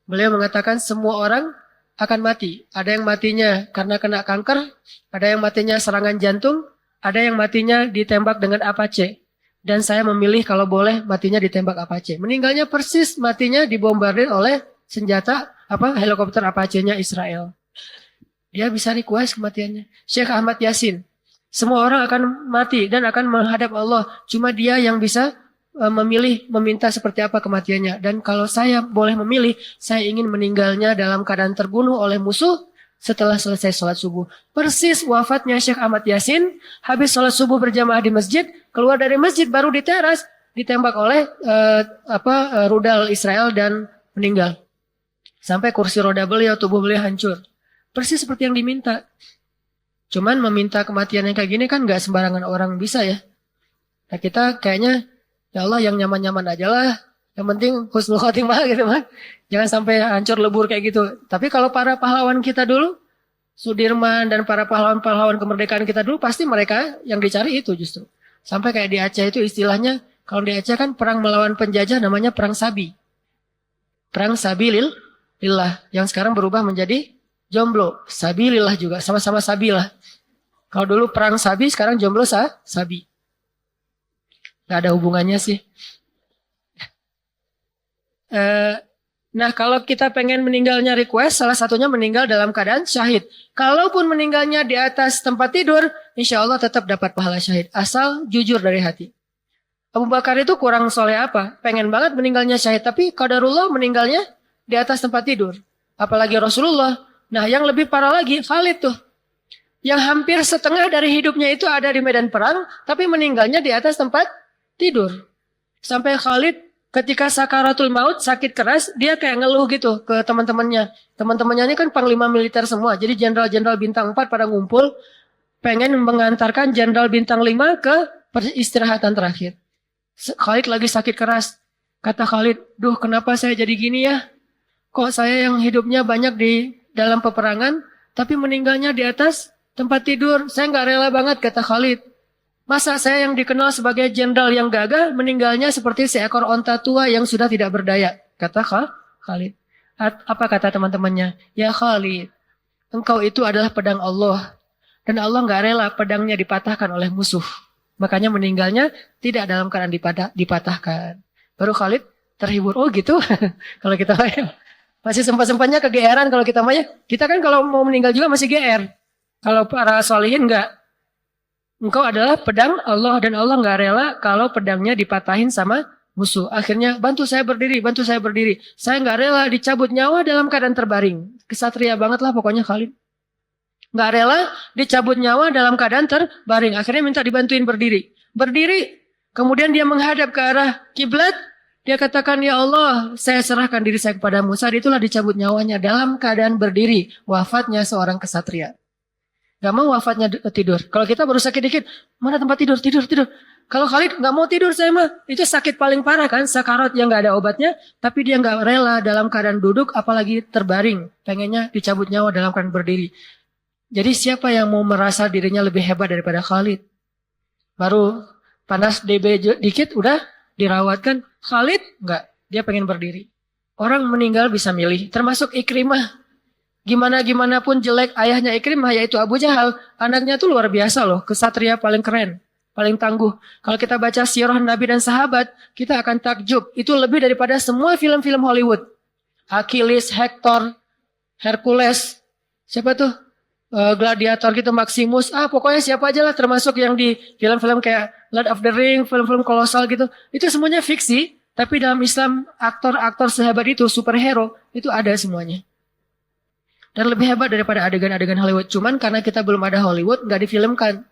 Beliau mengatakan semua orang akan mati. Ada yang matinya karena kena kanker. Ada yang matinya serangan jantung. Ada yang matinya ditembak dengan Apache. Dan saya memilih kalau boleh matinya ditembak Apache. Meninggalnya persis matinya dibombardir oleh senjata helikopter Apache-nya Israel. Dia bisa request kematiannya. Syekh Ahmad Yasin. Semua orang akan mati dan akan menghadap Allah. Cuma dia yang bisa memilih, meminta seperti apa kematiannya. Dan kalau saya boleh memilih, saya ingin meninggalnya dalam keadaan terbunuh oleh musuh setelah selesai sholat subuh. Persis wafatnya Syekh Ahmad Yasin, habis sholat subuh berjamaah di masjid, keluar dari masjid baru di teras, ditembak oleh rudal Israel dan meninggal. Sampai kursi roda beliau, tubuh beliau hancur. Persis seperti yang diminta. Cuman meminta kematian yang kayak gini kan gak sembarangan orang bisa ya. Nah kita kayaknya, ya Allah yang nyaman-nyaman aja lah. Yang penting husnul khotimah gitu mah. Jangan sampai hancur lebur kayak gitu. Tapi kalau para pahlawan kita dulu, Sudirman dan para pahlawan-pahlawan kemerdekaan kita dulu, pasti mereka yang dicari itu justru. Sampai kayak di Aceh itu istilahnya, kalau di Aceh kan perang melawan penjajah namanya perang Sabi. Perang Sabi lillah. Yang sekarang berubah menjadi jomblo. Sabi lillah juga, sama-sama Sabi lah. Kalau dulu perang Sabi, sekarang jomblo Sabi. Gak ada hubungannya sih. Nah kalau kita pengen meninggalnya request, salah satunya meninggal dalam keadaan syahid. Kalaupun meninggalnya di atas tempat tidur, insya Allah tetap dapat pahala syahid. Asal jujur dari hati. Abu Bakar itu kurang soleh apa? Pengen banget meninggalnya syahid, tapi qadarullah meninggalnya di atas tempat tidur. Apalagi Rasulullah. Nah yang lebih parah lagi, Khalid tuh. Yang hampir setengah dari hidupnya itu ada di medan perang, tapi meninggalnya di atas tempat tidur. Sampai Khalid ketika sakaratul maut, sakit keras, dia kayak ngeluh gitu ke teman-temannya. Teman-temannya ini kan panglima militer semua. Jadi jenderal-jenderal bintang 4 pada ngumpul, pengen mengantarkan jenderal bintang 5 ke peristirahatan terakhir. Khalid lagi sakit keras. Kata Khalid, duh kenapa saya jadi gini ya? Kok saya yang hidupnya banyak di dalam peperangan, tapi meninggalnya di atas tempat tidur. Saya nggak rela banget, kata Khalid. Masa saya yang dikenal sebagai jenderal yang gagah, meninggalnya seperti seekor onta tua yang sudah tidak berdaya, kata Khalid. Apa kata teman-temannya? Ya Khalid, engkau itu adalah pedang Allah. Dan Allah nggak rela pedangnya dipatahkan oleh musuh. Makanya meninggalnya tidak dalam keadaan dipatahkan. Baru Khalid terhibur. Oh gitu. Kalau kita masih sempat-sempatnya kegeeran kalau kita mah. Kita kan kalau mau meninggal juga masih GR. Kalau para solihin enggak. Engkau adalah pedang Allah dan Allah enggak rela kalau pedangnya dipatahin sama musuh. Akhirnya bantu saya berdiri, bantu saya berdiri. Saya enggak rela dicabut nyawa dalam keadaan terbaring. Kesatria banget lah pokoknya Khalid. Enggak rela dicabut nyawa dalam keadaan terbaring. Akhirnya minta dibantuin berdiri. Berdiri. Kemudian dia menghadap ke arah kiblat. Dia katakan, ya Allah, saya serahkan diri saya kepadamu. Saat itulah dicabut nyawanya dalam keadaan berdiri. Wafatnya seorang kesatria. Gak mau wafatnya tidur. Kalau kita baru sakit dikit, mana tempat tidur, tidur. Kalau Khalid gak mau tidur saya mah. Itu sakit paling parah kan, sakarat yang gak ada obatnya. Tapi dia gak rela dalam keadaan duduk, apalagi terbaring. Pengennya dicabut nyawa dalam keadaan berdiri. Jadi siapa yang mau merasa dirinya lebih hebat daripada Khalid? Baru panas DB dikit, udah dirawatkan. Khalid enggak, dia pengen berdiri. Orang meninggal bisa milih, termasuk Ikrimah. Gimana pun jelek ayahnya Ikrimah, yaitu Abu Jahal, anaknya tuh luar biasa loh, kesatria paling keren, paling tangguh. Kalau kita baca sirah Nabi dan sahabat, kita akan takjub. Itu lebih daripada semua film-film Hollywood. Achilles, Hector, Hercules, siapa tuh? Gladiator gitu, Maximus, pokoknya siapa aja lah, termasuk yang di film-film kayak Lord of the Ring, film-film kolosal gitu, itu semuanya fiksi, tapi dalam Islam aktor-aktor sehebat itu, superhero, itu ada semuanya. Dan lebih hebat daripada adegan-adegan Hollywood, cuman karena kita belum ada Hollywood, nggak difilmkan.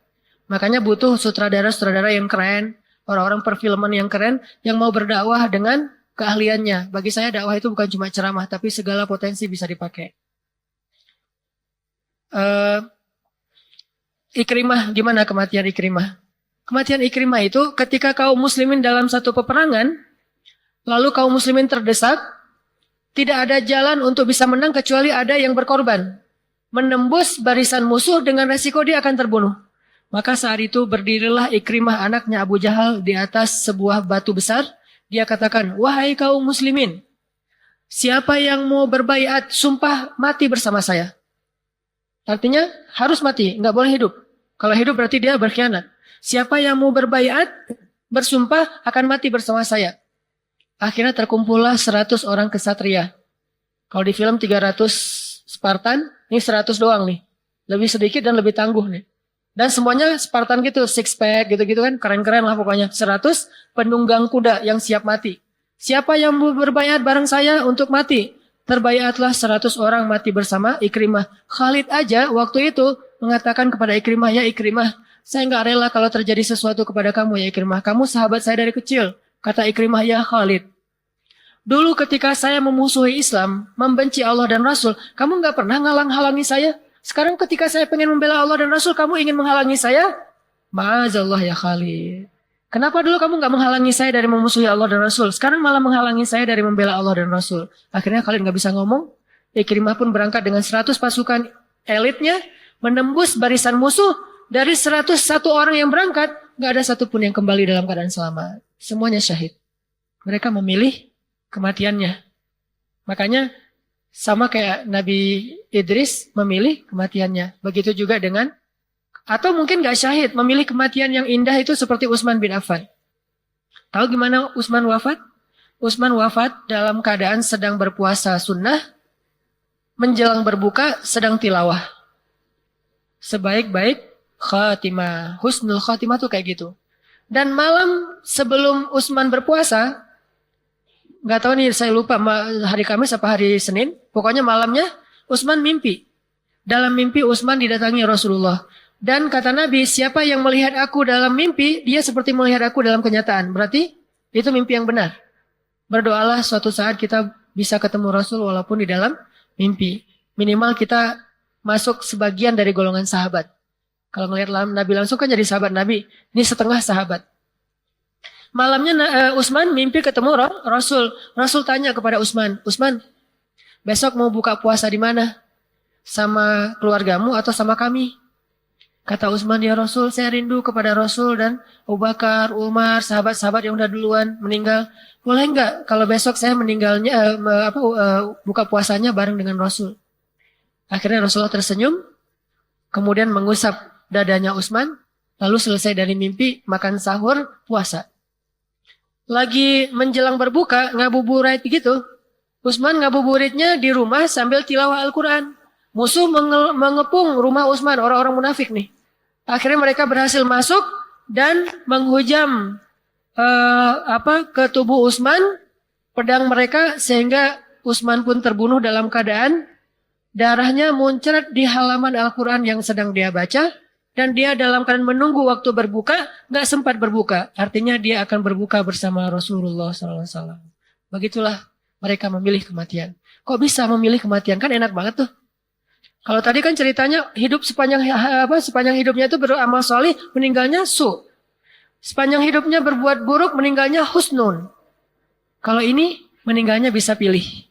Makanya butuh sutradara-sutradara yang keren, orang-orang perfilman yang keren, yang mau berdakwah dengan keahliannya. Bagi saya dakwah itu bukan cuma ceramah, tapi segala potensi bisa dipakai. Ikrimah, gimana kematian Ikrimah? Kematian Ikrimah itu ketika kaum muslimin dalam satu peperangan, lalu kaum muslimin terdesak, tidak ada jalan untuk bisa menang kecuali ada yang berkorban. Menembus barisan musuh dengan resiko dia akan terbunuh. Maka saat itu berdirilah Ikrimah anaknya Abu Jahal di atas sebuah batu besar. Dia katakan, wahai kaum muslimin, siapa yang mau berbaiat sumpah mati bersama saya. Artinya harus mati, nggak boleh hidup. Kalau hidup berarti dia berkhianat. Siapa yang mau berbaiat, bersumpah akan mati bersama saya. Akhirnya terkumpullah 100 orang kesatria. Kalau di film 300 Spartan, ini 100 doang nih. Lebih sedikit dan lebih tangguh nih. Dan semuanya Spartan gitu, six pack gitu-gitu kan. Keren-keren lah pokoknya. 100 penunggang kuda yang siap mati. Siapa yang mau berbaiat bareng saya untuk mati? Terbaiatlah 100 orang mati bersama Ikrimah. Khalid aja waktu itu mengatakan kepada Ikrimah, ya Ikrimah, saya nggak rela kalau terjadi sesuatu kepada kamu ya Ikrimah. Kamu sahabat saya dari kecil. Kata Ikrimah, ya Khalid. Dulu ketika saya memusuhi Islam, membenci Allah dan Rasul, kamu nggak pernah ngalang-halangi saya. Sekarang ketika saya pengen membela Allah dan Rasul, kamu ingin menghalangi saya? Ma'azallah ya Khalid. Kenapa dulu kamu nggak menghalangi saya dari memusuhi Allah dan Rasul? Sekarang malah menghalangi saya dari membela Allah dan Rasul. Akhirnya kalian nggak bisa ngomong. Ikrimah pun berangkat dengan 100 pasukan elitnya, menembus barisan musuh. Dari 101 orang yang berangkat, nggak ada satupun yang kembali dalam keadaan selamat. Semuanya syahid. Mereka memilih kematiannya. Makanya sama kayak Nabi Idris memilih kematiannya. Begitu juga dengan atau mungkin gak syahid, memilih kematian yang indah itu seperti Utsman bin Affan. Tahu gimana Utsman wafat? Utsman wafat dalam keadaan sedang berpuasa sunnah, menjelang berbuka sedang tilawah. Sebaik-baik khatimah, husnul khatimah tuh kayak gitu. Dan malam sebelum Utsman berpuasa, gak tahu nih saya lupa hari Kamis apa hari Senin, pokoknya malamnya Utsman mimpi. Dalam mimpi Utsman didatangi Rasulullah. Dan kata Nabi, siapa yang melihat aku dalam mimpi, dia seperti melihat aku dalam kenyataan. Berarti itu mimpi yang benar. Berdoalah suatu saat kita bisa ketemu Rasul walaupun di dalam mimpi. Minimal kita masuk sebagian dari golongan sahabat. Kalau melihat Nabi langsung kan jadi sahabat Nabi. Ini setengah sahabat. Malamnya Utsman mimpi ketemu Rasul. Rasul tanya kepada Utsman, Utsman, besok mau buka puasa di mana? Sama keluargamu atau sama kami? Kata Utsman, ya Rasul, saya rindu kepada Rasul dan Abu Bakar, Umar, sahabat-sahabat yang udah duluan meninggal. Boleh nggak kalau besok saya meninggalnya buka puasanya bareng dengan Rasul? Akhirnya Rasulullah tersenyum, kemudian mengusap dadanya Utsman, lalu selesai dari mimpi, makan sahur, puasa. Lagi menjelang berbuka, ngabuburit gitu. Utsman ngabuburitnya di rumah sambil tilawah Al-Quran. Musuh mengepung rumah Utsman, orang-orang munafik nih. Akhirnya mereka berhasil masuk dan menghujam ke tubuh Utsman, pedang mereka, sehingga Utsman pun terbunuh dalam keadaan darahnya muncrat di halaman Al-Quran yang sedang dia baca. Dan dia dalam keadaan menunggu waktu berbuka, nggak sempat berbuka. Artinya dia akan berbuka bersama Rasulullah SAW. Begitulah mereka memilih kematian. Kok bisa memilih kematian? Kan enak banget tuh. Kalau tadi kan ceritanya hidup sepanjang hidupnya itu beramal solih, meninggalnya su. Sepanjang hidupnya berbuat buruk, meninggalnya husnun. Kalau ini meninggalnya bisa pilih.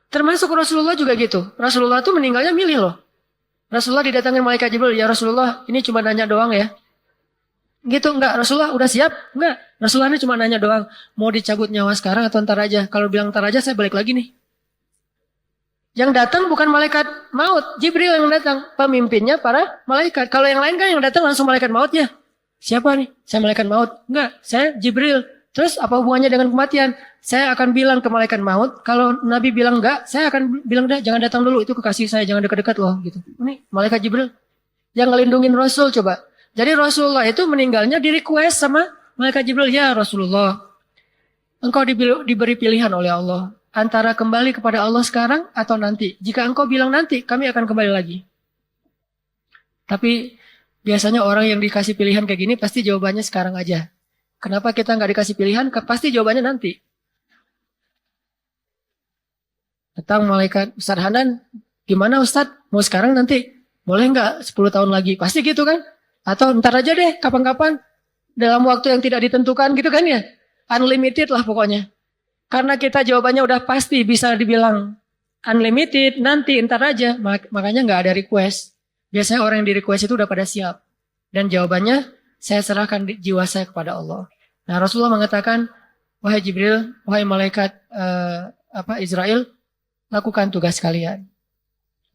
Termasuk Rasulullah juga gitu. Rasulullah tuh meninggalnya milih loh. Rasulullah didatangin malaikat Jibril, ya Rasulullah, ini cuma nanya doang ya. Gitu enggak, Rasulullah udah siap? Enggak, Rasulullah ini cuma nanya doang. Mau dicabut nyawa sekarang atau ntar aja? Kalau bilang ntar aja saya balik lagi nih. Yang datang bukan malaikat maut, Jibril yang datang, pemimpinnya para malaikat. Kalau yang lain kan yang datang langsung malaikat mautnya. Siapa nih? Saya malaikat maut. Enggak, saya Jibril. Terus apa hubungannya dengan kematian? Saya akan bilang ke malaikat maut, kalau Nabi bilang enggak, saya akan bilang jangan datang dulu, itu kekasih saya, jangan dekat-dekat loh gitu. Ini malaikat Jibril yang ngelindungin Rasul coba. Jadi Rasulullah itu meninggalnya di request sama malaikat Jibril, ya Rasulullah, engkau diberi pilihan oleh Allah. Antara kembali kepada Allah sekarang atau nanti. Jika engkau bilang nanti, kami akan kembali lagi. Tapi biasanya orang yang dikasih pilihan kayak gini pasti jawabannya sekarang aja. Kenapa kita nggak dikasih pilihan? Pasti jawabannya nanti. Datang malaikat, Ustaz Hanan, gimana Ustaz? Mau sekarang nanti? Boleh nggak 10 tahun lagi? Pasti gitu kan? Atau ntar aja deh, kapan-kapan. Dalam waktu yang tidak ditentukan gitu kan ya? Unlimited lah pokoknya. Karena kita jawabannya udah pasti bisa dibilang unlimited, nanti ntar aja. Makanya nggak ada request. Biasanya orang yang di request itu udah pada siap. Dan jawabannya, saya serahkan jiwa saya kepada Allah. Nah Rasulullah mengatakan, wahai Jibril, wahai malaikat Israel, lakukan tugas kalian.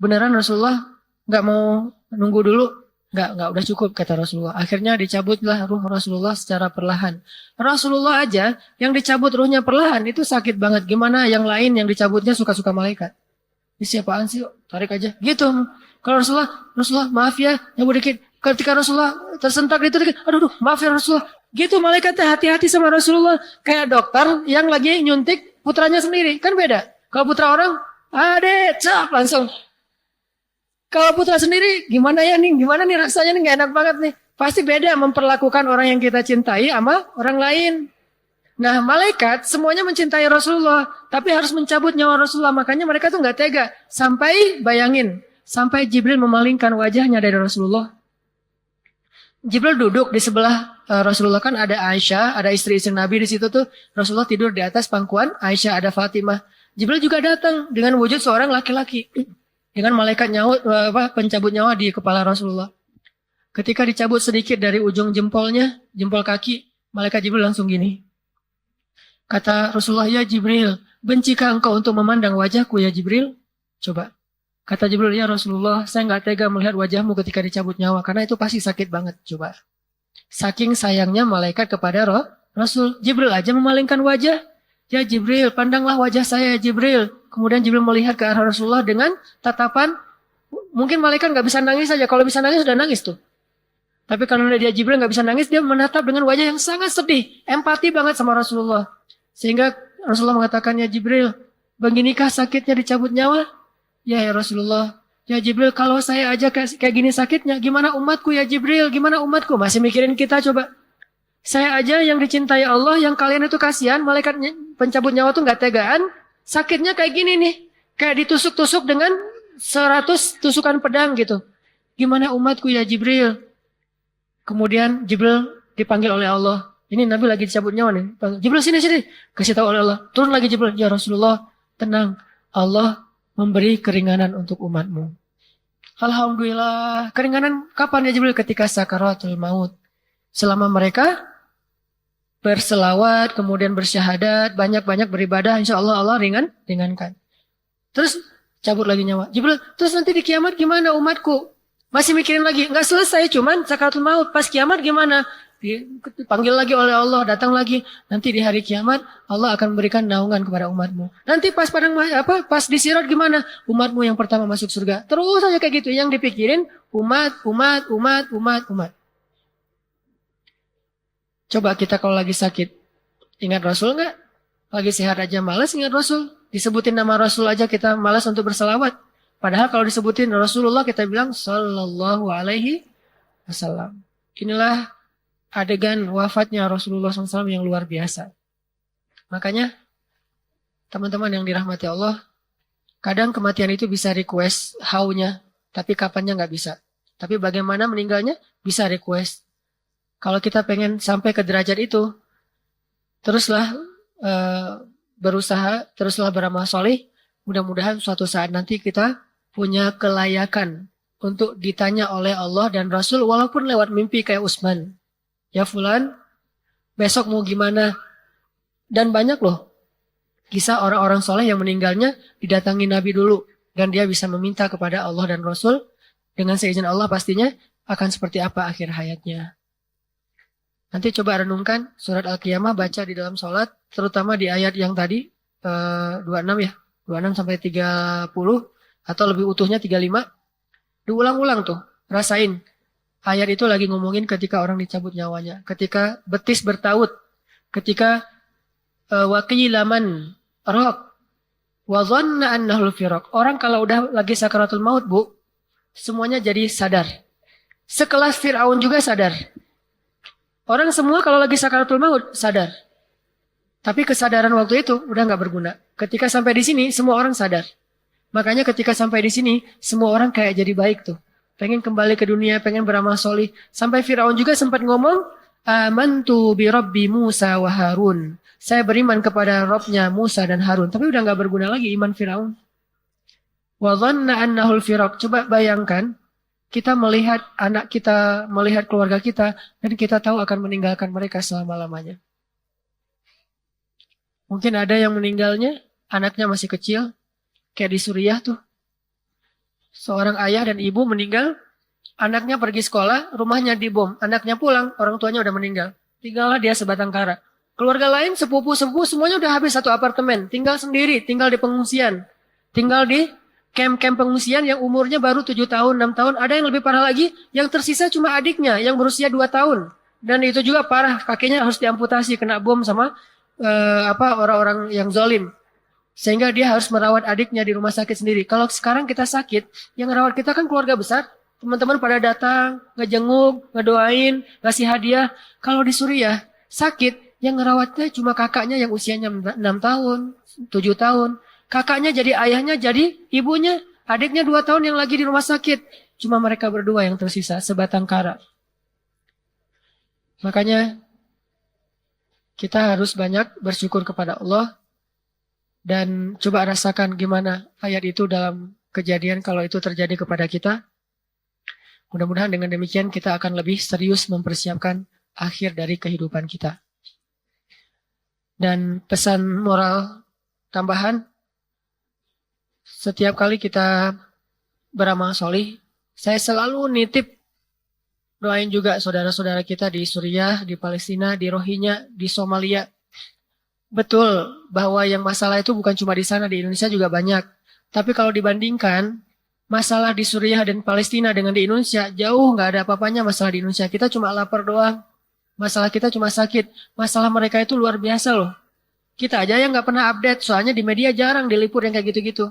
Beneran Rasulullah nggak mau nunggu dulu, nggak udah cukup kata Rasulullah. Akhirnya dicabutlah ruh Rasulullah secara perlahan. Rasulullah aja yang dicabut ruhnya perlahan itu sakit banget. Gimana yang lain yang dicabutnya suka-suka malaikat? Ini siapaan sih? Tarik aja. Gitu. Kalau Rasulullah maaf ya, yang dikit. Ketika Rasulullah tersentak itu, aduh, maaf ya Rasulullah. Gitu malaikatnya hati-hati sama Rasulullah. Kayak dokter yang lagi nyuntik putranya sendiri. Kan beda. Kalau putra orang, cak langsung. Kalau putra sendiri, gimana ya nih? Gimana nih rasanya nih? Gak enak banget nih. Pasti beda memperlakukan orang yang kita cintai sama orang lain. Nah malaikat semuanya mencintai Rasulullah. Tapi harus mencabut nyawa Rasulullah. Makanya mereka tuh gak tega. Sampai bayangin. Sampai Jibril memalingkan wajahnya dari Rasulullah. Jibril duduk di sebelah Rasulullah, kan ada Aisyah, ada istri-istri Nabi di situ tuh. Rasulullah tidur di atas pangkuan Aisyah, ada Fatimah. Jibril juga datang dengan wujud seorang laki-laki. Dengan malaikat pencabut nyawa di kepala Rasulullah. Ketika dicabut sedikit dari ujung jempolnya, jempol kaki, malaikat Jibril langsung gini. Kata Rasulullah, ya Jibril, bencikah engkau untuk memandang wajahku ya Jibril? Coba. Kata Jibril, ya Rasulullah, saya nggak tega melihat wajahmu ketika dicabut nyawa. Karena itu pasti sakit banget. Coba. Saking sayangnya malaikat kepada Rasul. Jibril aja memalingkan wajah. Ya Jibril, pandanglah wajah saya ya Jibril. Kemudian Jibril melihat ke arah Rasulullah dengan tatapan. Mungkin malaikat nggak bisa nangis saja. Kalau bisa nangis, sudah nangis tuh. Tapi karena dia Jibril nggak bisa nangis, dia menatap dengan wajah yang sangat sedih. Empati banget sama Rasulullah. Sehingga Rasulullah mengatakan, ya Jibril, beginikah sakitnya dicabut nyawa? Ya Rasulullah, ya Jibril, kalau saya aja kayak gini sakitnya, gimana umatku ya Jibril? Gimana umatku? Masih mikirin kita coba. Saya aja yang dicintai Allah, yang kalian itu kasihan, malaikat pencabut nyawa tuh nggak tegaan, sakitnya kayak gini nih, kayak ditusuk-tusuk dengan 100 tusukan pedang gitu. Gimana umatku ya Jibril? Kemudian Jibril dipanggil oleh Allah. Ini Nabi lagi dicabut nyawa nih. Jibril sini. Kasih tahu oleh Allah. Turun lagi Jibril. Ya Rasulullah, tenang. Allah memberi keringanan untuk umatmu. Alhamdulillah. Keringanan kapan ya Jibril? Ketika sakaratul maut. Selama mereka berselawat, kemudian bersyahadat, banyak-banyak beribadah, insya Allah Allah ringankan. Terus cabut lagi nyawa. Jibril, terus nanti di kiamat gimana umatku? Masih mikirin lagi. Nggak selesai, cuman sakaratul maut. Pas kiamat gimana? Dipanggil lagi oleh Allah, datang lagi. Nanti di hari kiamat Allah akan memberikan naungan kepada umatmu. Nanti pas pas di sirat gimana? Umatmu yang pertama masuk surga. Terus aja kayak gitu. Yang dipikirin umat. Coba kita kalau lagi sakit, ingat Rasul nggak? Lagi sehat aja malas ingat Rasul. Disebutin nama Rasul aja kita malas untuk berselawat. Padahal kalau disebutin Rasulullah kita bilang Sallallahu Alaihi Wasallam. Inilah adegan wafatnya Rasulullah SAW yang luar biasa. Makanya teman-teman yang dirahmati Allah, kadang kematian itu bisa request how-nya, tapi kapannya nggak bisa. Tapi bagaimana meninggalnya bisa request. Kalau kita pengen sampai ke derajat itu, teruslah berusaha, teruslah beramal soleh. Mudah-mudahan suatu saat nanti kita punya kelayakan untuk ditanya oleh Allah dan Rasul, walaupun lewat mimpi kayak Utsman. Ya fulan, besok mau gimana? Dan banyak loh kisah orang-orang soleh yang meninggalnya didatangi Nabi dulu. Dan dia bisa meminta kepada Allah dan Rasul. Dengan seizin Allah pastinya akan seperti apa akhir hayatnya. Nanti coba renungkan surat Al-Qiyamah, baca di dalam sholat. Terutama di ayat yang tadi 26 ya. 26 sampai 30 atau lebih utuhnya 35. Diulang-ulang tuh, rasain. Ayat itu lagi ngomongin ketika orang dicabut nyawanya. Ketika betis bertaut. Ketika waqilaman raq. Wa dhanna annahul firaq. Orang kalau udah lagi sakaratul maut, Bu, semuanya jadi sadar. Sekelas Fir'aun juga sadar. Orang semua kalau lagi sakaratul maut sadar. Tapi kesadaran waktu itu udah nggak berguna. Ketika sampai di sini, semua orang sadar. Makanya ketika sampai di sini, semua orang kayak jadi baik tuh. Pengen kembali ke dunia, pengen beramal solih. Sampai Firaun juga sempat ngomong, amantu bi Rabbi Musa wa Harun. Saya beriman kepada Robnya Musa dan Harun. Tapi udah nggak berguna lagi iman Firaun. Wa dhanna annahul firaq. Coba bayangkan, kita melihat anak kita, melihat keluarga kita, dan kita tahu akan meninggalkan mereka selama-lamanya. Mungkin ada yang meninggalnya, anaknya masih kecil, kayak di Suriah tuh. Seorang ayah dan ibu meninggal, anaknya pergi sekolah, rumahnya dibom. Anaknya pulang, orang tuanya udah meninggal. Tinggallah dia sebatang kara. Keluarga lain, sepupu-sepupu, semuanya udah habis satu apartemen. Tinggal sendiri, tinggal di pengungsian. Tinggal di camp-camp pengungsian yang umurnya baru 7 tahun, 6 tahun. Ada yang lebih parah lagi, yang tersisa cuma adiknya, yang berusia 2 tahun. Dan itu juga parah, kakinya harus diamputasi, kena bom sama orang-orang yang zalim. Sehingga dia harus merawat adiknya di rumah sakit sendiri. Kalau sekarang kita sakit, yang merawat kita kan keluarga besar. Teman-teman pada datang, ngejenguk, ngedoain, ngasih hadiah. Kalau di Suriah, sakit, yang ngerawatnya cuma kakaknya yang usianya 6 tahun, 7 tahun. Kakaknya jadi ayahnya, jadi ibunya. Adiknya 2 tahun yang lagi di rumah sakit. Cuma mereka berdua yang tersisa, sebatang kara. Makanya kita harus banyak bersyukur kepada Allah. Dan coba rasakan gimana ayat itu dalam kejadian kalau itu terjadi kepada kita. Mudah-mudahan dengan demikian kita akan lebih serius mempersiapkan akhir dari kehidupan kita. Dan pesan moral tambahan, setiap kali kita beramal solih, saya selalu nitip doain juga saudara-saudara kita di Suriah, di Palestina, di Rohingya, di Somalia. Betul bahwa yang masalah itu bukan cuma di sana, di Indonesia juga banyak. Tapi kalau dibandingkan masalah di Suriah dan Palestina dengan di Indonesia, jauh nggak ada apa-apanya masalah di Indonesia. Kita cuma lapar doang. Masalah kita cuma sakit. Masalah mereka itu luar biasa loh. Kita aja yang nggak pernah update, soalnya di media jarang diliput yang kayak gitu-gitu.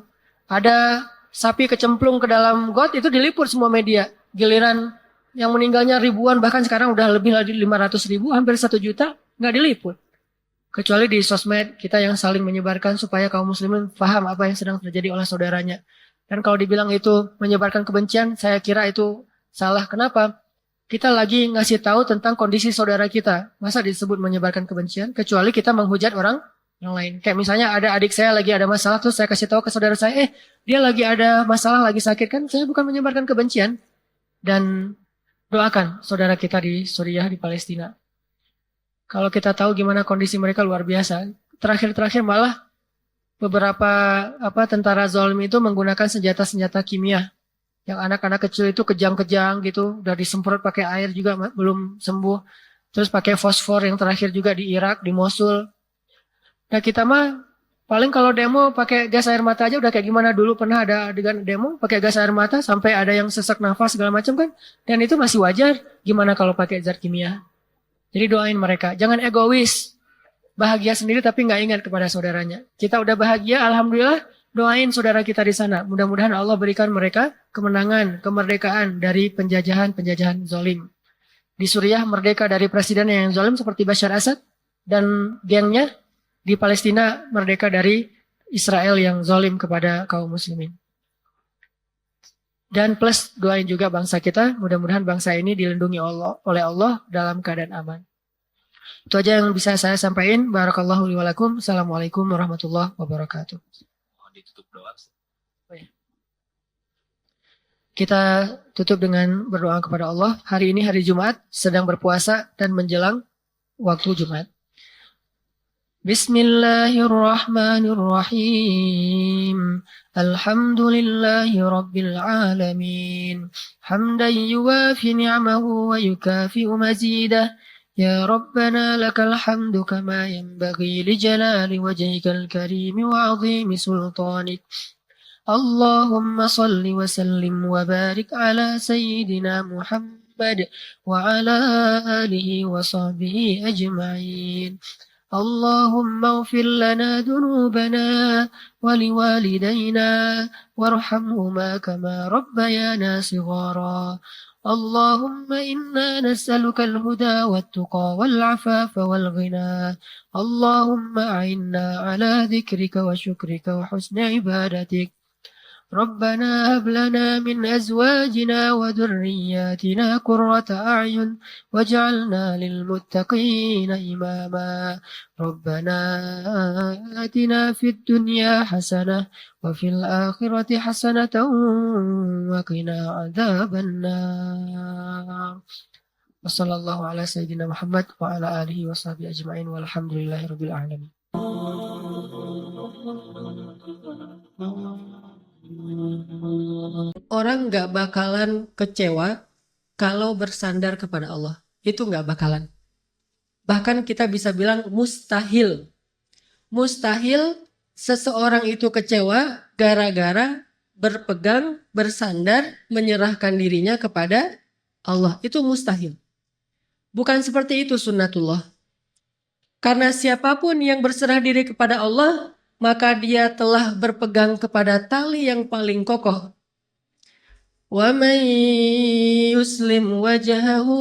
Ada sapi kecemplung ke dalam got, itu diliput semua media. Giliran yang meninggalnya ribuan, bahkan sekarang udah lebih dari 500.000, hampir 1 juta, nggak diliput. Kecuali di sosmed kita yang saling menyebarkan supaya kaum muslimin paham apa yang sedang terjadi oleh saudaranya. Dan kalau dibilang itu menyebarkan kebencian, saya kira itu salah. Kenapa? Kita lagi ngasih tahu tentang kondisi saudara kita. Masa disebut menyebarkan kebencian? Kecuali kita menghujat orang yang lain. Kayak misalnya ada adik saya lagi ada masalah, terus saya kasih tahu ke saudara saya, dia lagi ada masalah, lagi sakit, kan saya bukan menyebarkan kebencian. Dan doakan saudara kita di Suriah, di Palestina. Kalau kita tahu gimana kondisi mereka luar biasa. Terakhir-terakhir malah beberapa tentara zalim itu menggunakan senjata-senjata kimia. Yang anak-anak kecil itu kejang-kejang gitu, udah disemprot pakai air juga belum sembuh. Terus pakai fosfor yang terakhir juga di Irak, di Mosul. Nah kita mah paling kalau demo pakai gas air mata aja udah kayak gimana dulu, pernah ada adegan demo pakai gas air mata sampai ada yang sesak nafas segala macam kan. Dan itu masih wajar. Gimana kalau pakai zat kimia? Jadi doain mereka, jangan egois, bahagia sendiri tapi nggak ingat kepada saudaranya. Kita udah bahagia, alhamdulillah, doain saudara kita di sana. Mudah-mudahan Allah berikan mereka kemenangan, kemerdekaan dari penjajahan zalim. Di Suriah merdeka dari presiden yang zalim seperti Bashar Assad dan gengnya. Di Palestina merdeka dari Israel yang zalim kepada kaum muslimin. Dan plus doain juga bangsa kita, mudah-mudahan bangsa ini dilindungi oleh Allah dalam keadaan aman. Itu aja yang bisa saya sampaikan. Barakallahu li wa lakum. Assalamualaikum warahmatullahi wabarakatuh. Ditutup doa. Kita tutup dengan berdoa kepada Allah. Hari ini hari Jumat, sedang berpuasa dan menjelang waktu Jumat. Bismillahirrahmanirrahim. Alhamdulillahi Rabbil Alamin. Hamdan yuwafi ni'amahu wa yukafi'u mazidah. Ya Rabbana lakal hamdu kama yanbaghi li jalali wajhikal karim wa 'azimi sultanik. Allahumma salli wa sallim wa barik ala sayyidina Muhammad wa ala alihi wa sahbihi ajma'in. اللهم اغفر لنا ذنوبنا ولوالدينا وارحمهما كما ربيانا صغارا اللهم إنا نسألك الهدى والتقى والعفاف والغنى اللهم أعنا على ذكرك وشكرك وحسن عبادتك ربنا هب لنا من أزواجنا وذرياتنا قرة أعين واجعلنا للمتقين إماما ربنا آتنا في الدنيا حسنة وفي الآخرة حسنة وقنا عذاب النار وصلى الله على سيدنا محمد وعلى آله وصحبه أجمعين والحمد لله رب العالمين. Orang gak bakalan kecewa kalau bersandar kepada Allah. Itu gak bakalan. Bahkan kita bisa bilang mustahil. Mustahil seseorang itu kecewa gara-gara berpegang, bersandar, menyerahkan dirinya kepada Allah. Itu mustahil. Bukan seperti itu sunnatullah. Karena siapapun yang berserah diri kepada Allah, maka dia telah berpegang kepada tali yang paling kokoh. Wa man yuslim wajhahu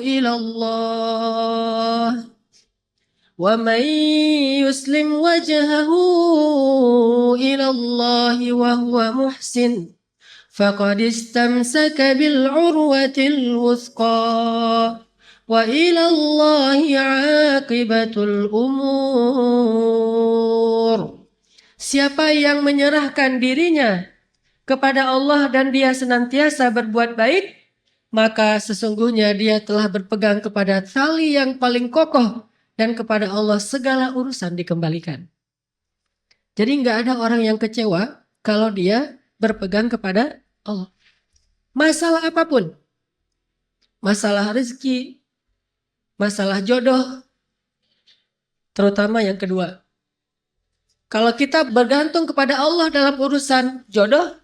ila Allah wa man yuslim wajhahu ila Allah wa huwa muhsin faqad istamsaka bil urwatil wuthqa wa ila Allahi aqibatul umur. Siapa yang menyerahkan dirinya kepada Allah dan dia senantiasa berbuat baik, maka sesungguhnya dia telah berpegang kepada tali yang paling kokoh dan kepada Allah segala urusan dikembalikan. Jadi nggak ada orang yang kecewa kalau dia berpegang kepada Allah. Masalah apapun, masalah rezeki, masalah jodoh, terutama yang kedua. Kalau kita bergantung kepada Allah dalam urusan jodoh,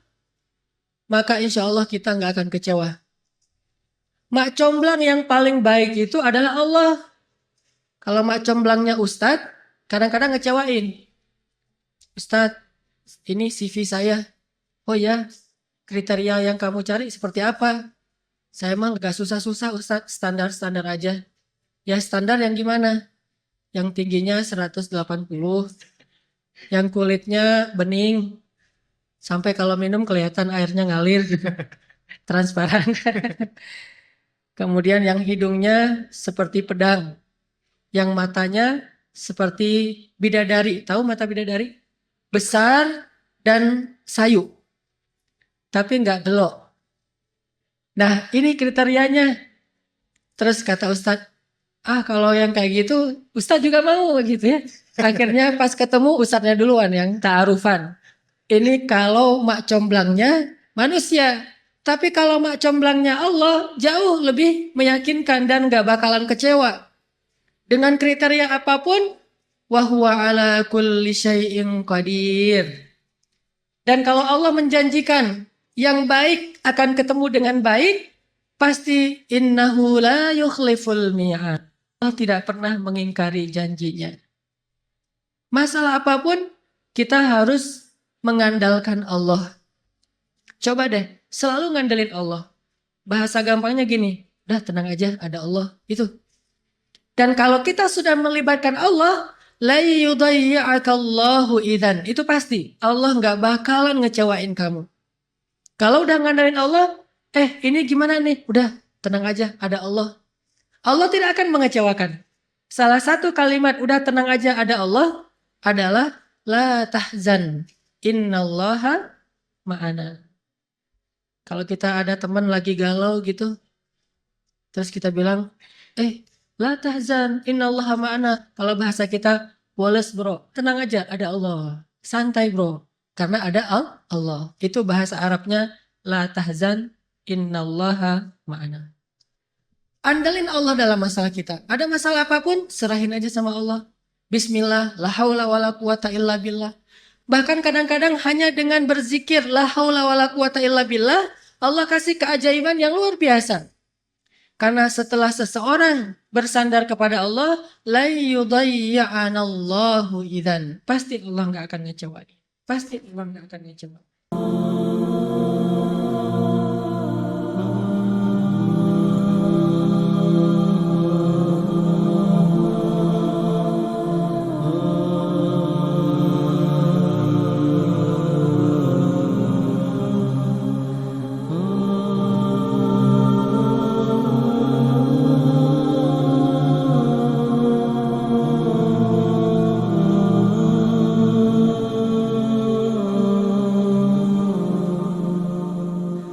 maka insya Allah kita nggak akan kecewa. Mak comblang yang paling baik itu adalah Allah. Kalau mak comblangnya Ustadz, kadang-kadang ngecewain. Ustadz, ini CV saya. Oh ya, kriteria yang kamu cari seperti apa? Saya emang gak susah-susah Ustadz, standar-standar aja. Ya standar yang gimana? Yang tingginya 180, yang kulitnya bening, sampai kalau minum kelihatan airnya ngalir, transparan. Kemudian yang hidungnya seperti pedang, yang matanya seperti bidadari. Tahu mata bidadari? Besar dan sayu, tapi nggak gelok. Nah ini kriterianya. Terus kata Ustadz, kalau yang kayak gitu Ustadz juga mau gitu ya. Akhirnya pas ketemu Ustadznya duluan yang ta'arufan. Ini kalau mak comblangnya manusia. Tapi kalau mak comblangnya Allah jauh lebih meyakinkan dan gak bakalan kecewa. Dengan kriteria apapun, wahuwa ala kulli syai'in qadir. Dan kalau Allah menjanjikan yang baik akan ketemu dengan baik, pasti innahu la yukhliful mi'ad. Allah tidak pernah mengingkari janjinya. Masalah apapun, kita harus mengandalkan Allah. Coba deh, selalu ngandelin Allah. Bahasa gampangnya gini, udah tenang aja, ada Allah. Itu. Dan kalau kita sudah melibatkan Allah, la yudayya'akallahu idzan. Itu pasti, Allah gak bakalan ngecewain kamu. Kalau udah ngandelin Allah, ini gimana nih? Udah, tenang aja, ada Allah. Allah tidak akan mengecewakan. Salah satu kalimat udah tenang aja ada Allah adalah la tahzan innallaha ma'ana. Kalau kita ada teman lagi galau gitu, terus kita bilang, la tahzan innallaha ma'ana. Kalau bahasa kita, woles bro, tenang aja ada Allah. Santai bro, karena ada Allah. Itu bahasa Arabnya la tahzan innallaha ma'ana. Andalin Allah dalam masalah kita. Ada masalah apapun, serahin aja sama Allah. Bismillah, la haula wala quwata illa billah. Bahkan kadang-kadang hanya dengan berzikir la haula wala quwata illa billah, Allah kasih keajaiban yang luar biasa. Karena setelah seseorang bersandar kepada Allah, la yudayya'anallahu idzan. Pasti Allah enggak akan ngecewain. Pasti Allah enggak akan ngecewain.